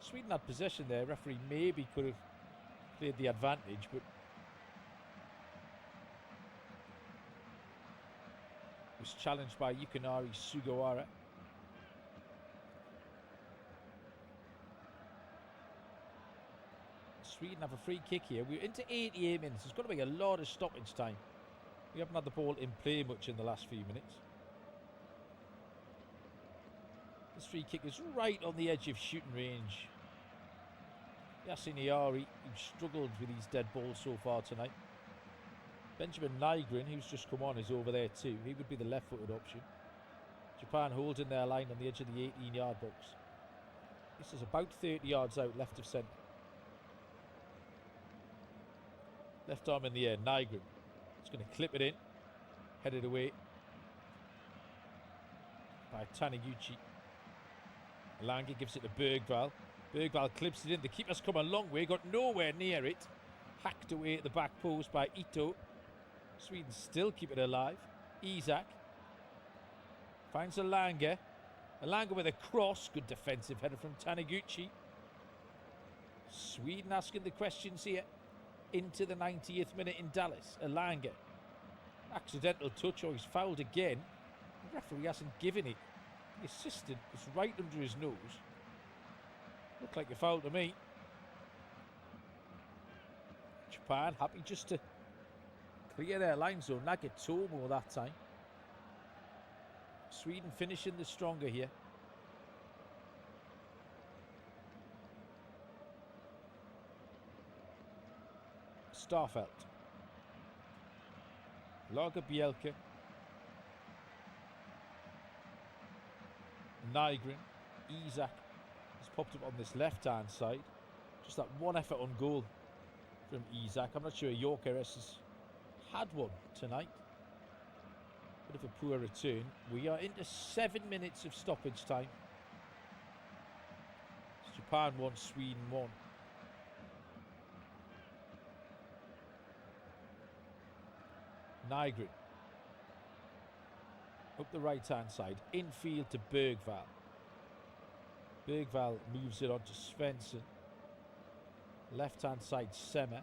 Sweden had possession there. Referee maybe could have played the advantage, but was challenged by Yukinari Sugawara. Sweden have a free kick here. We're into 88 minutes. There's got to be a lot of stoppage time. We haven't had the ball in play much in the last few minutes. This free kick is right on the edge of shooting range. Yasin Iari, who struggled with these dead balls so far tonight. Benjamin Nygren, who's just come on, is over there too. He would be the left-footed option. Japan holding their line on the edge of the 18-yard box. This is about 30 yards out, left of centre. Left arm in the air, Nygren. It's going to clip it in. Headed away by Taniguchi. Elanga gives it to Bergvall. Bergvall clips it in. The keeper's come a long way, got nowhere near it. Hacked away at the back post by Ito. Sweden still keep it alive. Isak finds Elanga. Elanga with a cross. Good defensive header from Taniguchi. Sweden asking the questions here. Into the 90th minute in Dallas. Elanga. Accidental touch. Oh, he's fouled again. The referee hasn't given it. The assistant was right under his nose. Looked like a foul to me. Japan happy just to clear their line zone. Nagatomo that time. Sweden finishing the stronger here. Starfelt. Lagerbielke. Nygren. Isak has popped up on this left-hand side. Just that one effort on goal from Isak. I'm not sure Gyökeres has had one tonight. Bit of a poor return. We are into 7 minutes of stoppage time. It's Japan 1, Sweden 1. Nygren. Up the right-hand side. Infield to Bergvall. Bergvall moves it on to Svensson. Left-hand side, Semmer.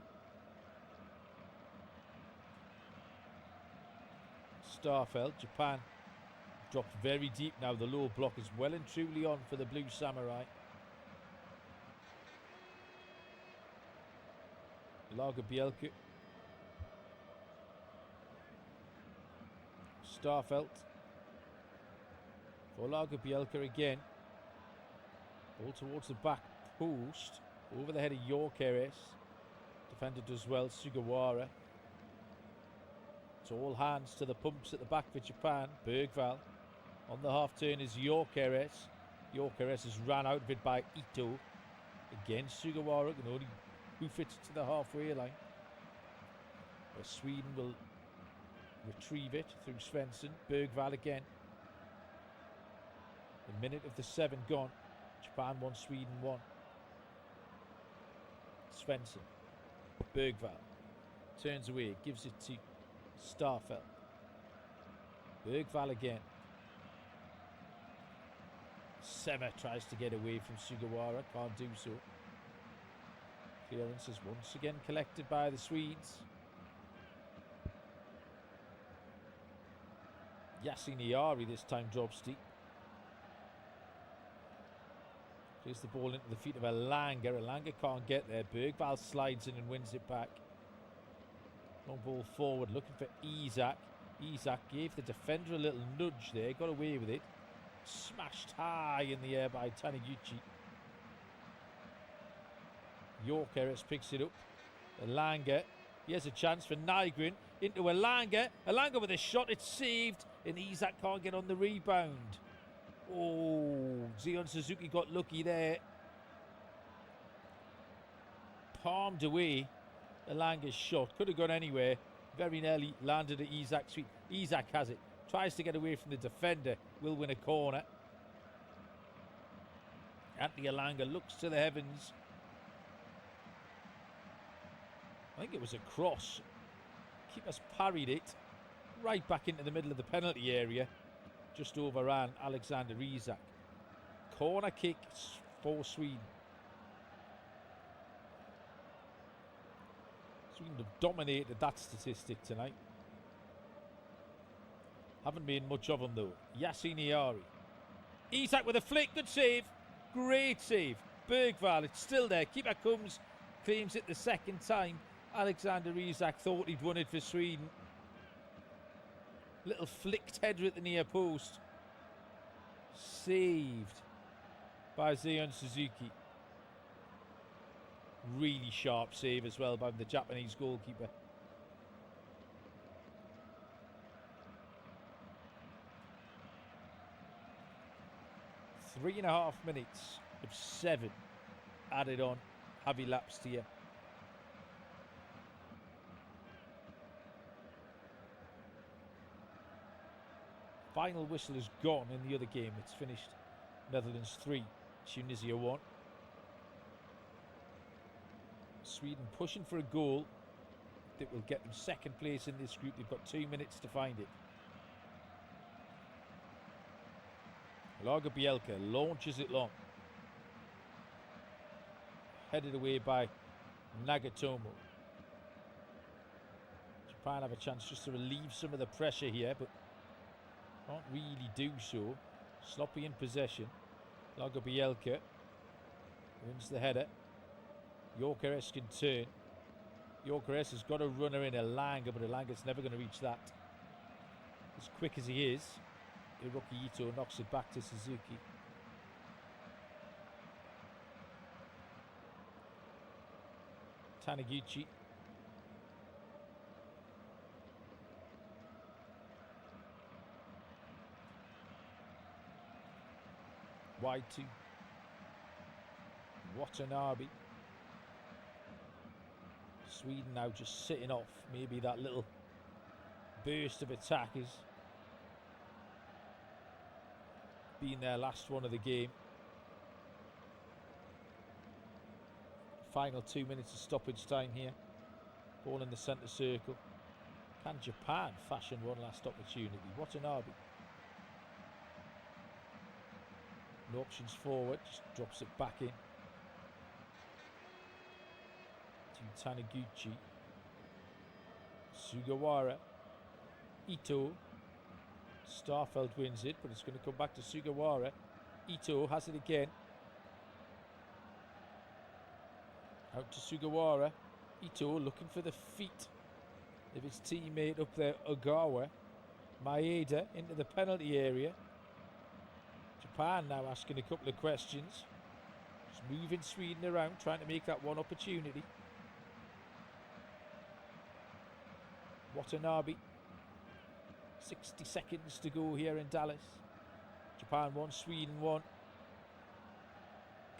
Starfelt. Japan dropped very deep now. The low block is well and truly on for the Blue Samurai. Lagerbielke. Starfelt. For Lagerbielke again. Ball towards the back post. Over the head of Gyökeres. Defender does well, Sugawara. It's all hands to the pumps at the back for Japan. Bergvall. On the half turn is Gyökeres. Gyökeres has ran out of it by Ito. Again, Sugawara can only hoof it to the halfway line. Where Sweden will retrieve it through Svensson. Bergvall again. A minute of the 7 gone. Japan 1, Sweden 1. Svensson. Bergvall. Turns away. Gives it to Starfelt. Bergvall again. Semmer tries to get away from Sugawara. Can't do so. Clearance is once again collected by the Swedes. Yassiniari this time drops deep. Plays the ball into the feet of Elanga. Elanga can't get there. Bergvall slides in and wins it back. Long ball forward, looking for Isak. Isak gave the defender a little nudge there. Got away with it. Smashed high in the air by Taniguchi. Gyökeres picks it up. Elanga. He has a chance for Nygren. Into Elanga. Elanga with a shot. It's saved. And Isak can't get on the rebound. Oh, Zion Suzuki got lucky there. Palmed away. Elanga's shot. Could have gone anywhere. Very nearly landed at Isak's feet. Isak has it. Tries to get away from the defender. Will win a corner. Anthony Elanga looks to the heavens. I think it was a cross. Keeper's parried it. Right back into the middle of the penalty area. Just overran Alexander Isak. Corner kick for Sweden. Sweden have dominated that statistic tonight. Haven't made much of them though. Yassiniari. Isak with a flick. Good save. Great save. Bergvall. It's still there. Keeper comes. Claims it the second time. Alexander Isak thought he'd won it for Sweden. Little flicked header at the near post. Saved by Zion Suzuki. Really sharp save as well by the Japanese goalkeeper. Three and a half minutes of 7 added on. Have elapsed here. Final whistle is gone in the other game. It's finished Netherlands 3, Tunisia 1. Sweden pushing for a goal that will get them second place in this group. They've got 2 minutes to find it. Lagerbielke launches it long. Headed away by Nagatomo. Japan have a chance just to relieve some of the pressure here, but can't really do so. Sloppy in possession. Lagerbielke wins the header. Gyökeres can turn. Gyökeres has got a runner in Elanga, but Elanga's never going to reach that. As quick as he is, Hiroki Ito knocks it back to Suzuki. Taniguchi. Wide to Watanabe. Sweden now just sitting off. Maybe that little burst of attack has been their last one of the game. Final 2 minutes of stoppage time here. Ball in the centre circle. Can Japan fashion one last opportunity? Watanabe. No options forward, just drops it back in to Taniguchi. Sugawara. Ito. Starfelt wins it, but it's going to come back to Sugawara. Ito has it again. Out to Sugawara. Ito looking for the feet of his teammate up there, Ogawa. Maeda into the penalty area. Japan now asking a couple of questions. Just moving Sweden around, trying to make that one opportunity. Watanabe. 60 seconds to go here in Dallas. Japan 1, Sweden 1.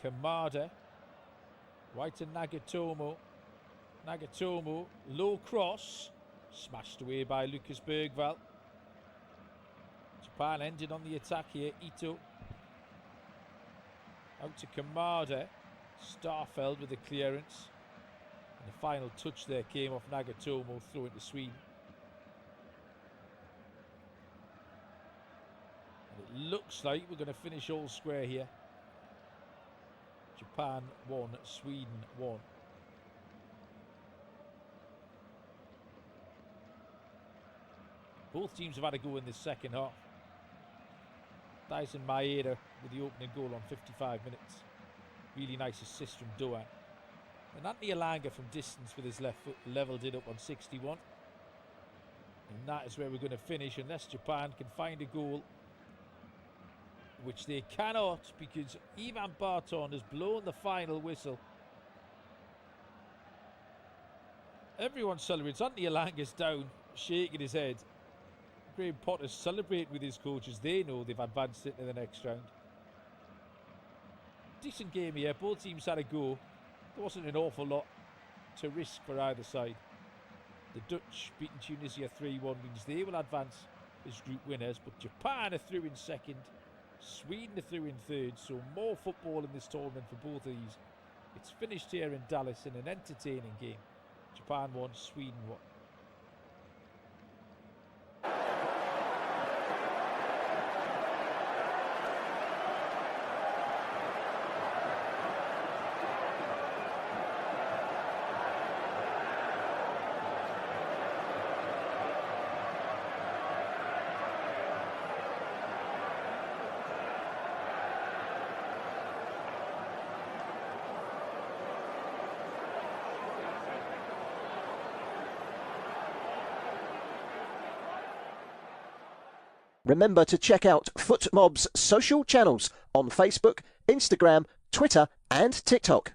Kamada. Right to Nagatomo. Nagatomo, low cross. Smashed away by Lucas Bergvall. Japan ended on the attack here. Ito. Out to Kamada. Starfelt with the clearance. And the final touch there came off Nagatomo, throw into Sweden. And it looks like we're going to finish all square here. Japan 1, Sweden 1. Both teams have had a go in this second half. Dyson Maeda with the opening goal on 55 minutes. Really nice assist from Doan. And Anthony Elanga from distance with his left foot levelled it up on 61. And that is where we're going to finish, unless Japan can find a goal, which they cannot, because Ivan Barton has blown the final whistle. Everyone celebrates. Anthony Elanga's down, shaking his head. Graham Potter's celebrating with his coaches. They know they've advanced into the next round. Decent game here. Both teams had a go. There wasn't an awful lot to risk for either side. The Dutch beating Tunisia 3-1 means they will advance as group winners, but Japan are through in second. Sweden are through in third, so more football in this tournament for both of these. It's finished here in Dallas in an entertaining game. Japan 1, Sweden 1. Remember to check out FootMob's social channels on Facebook, Instagram, Twitter and TikTok.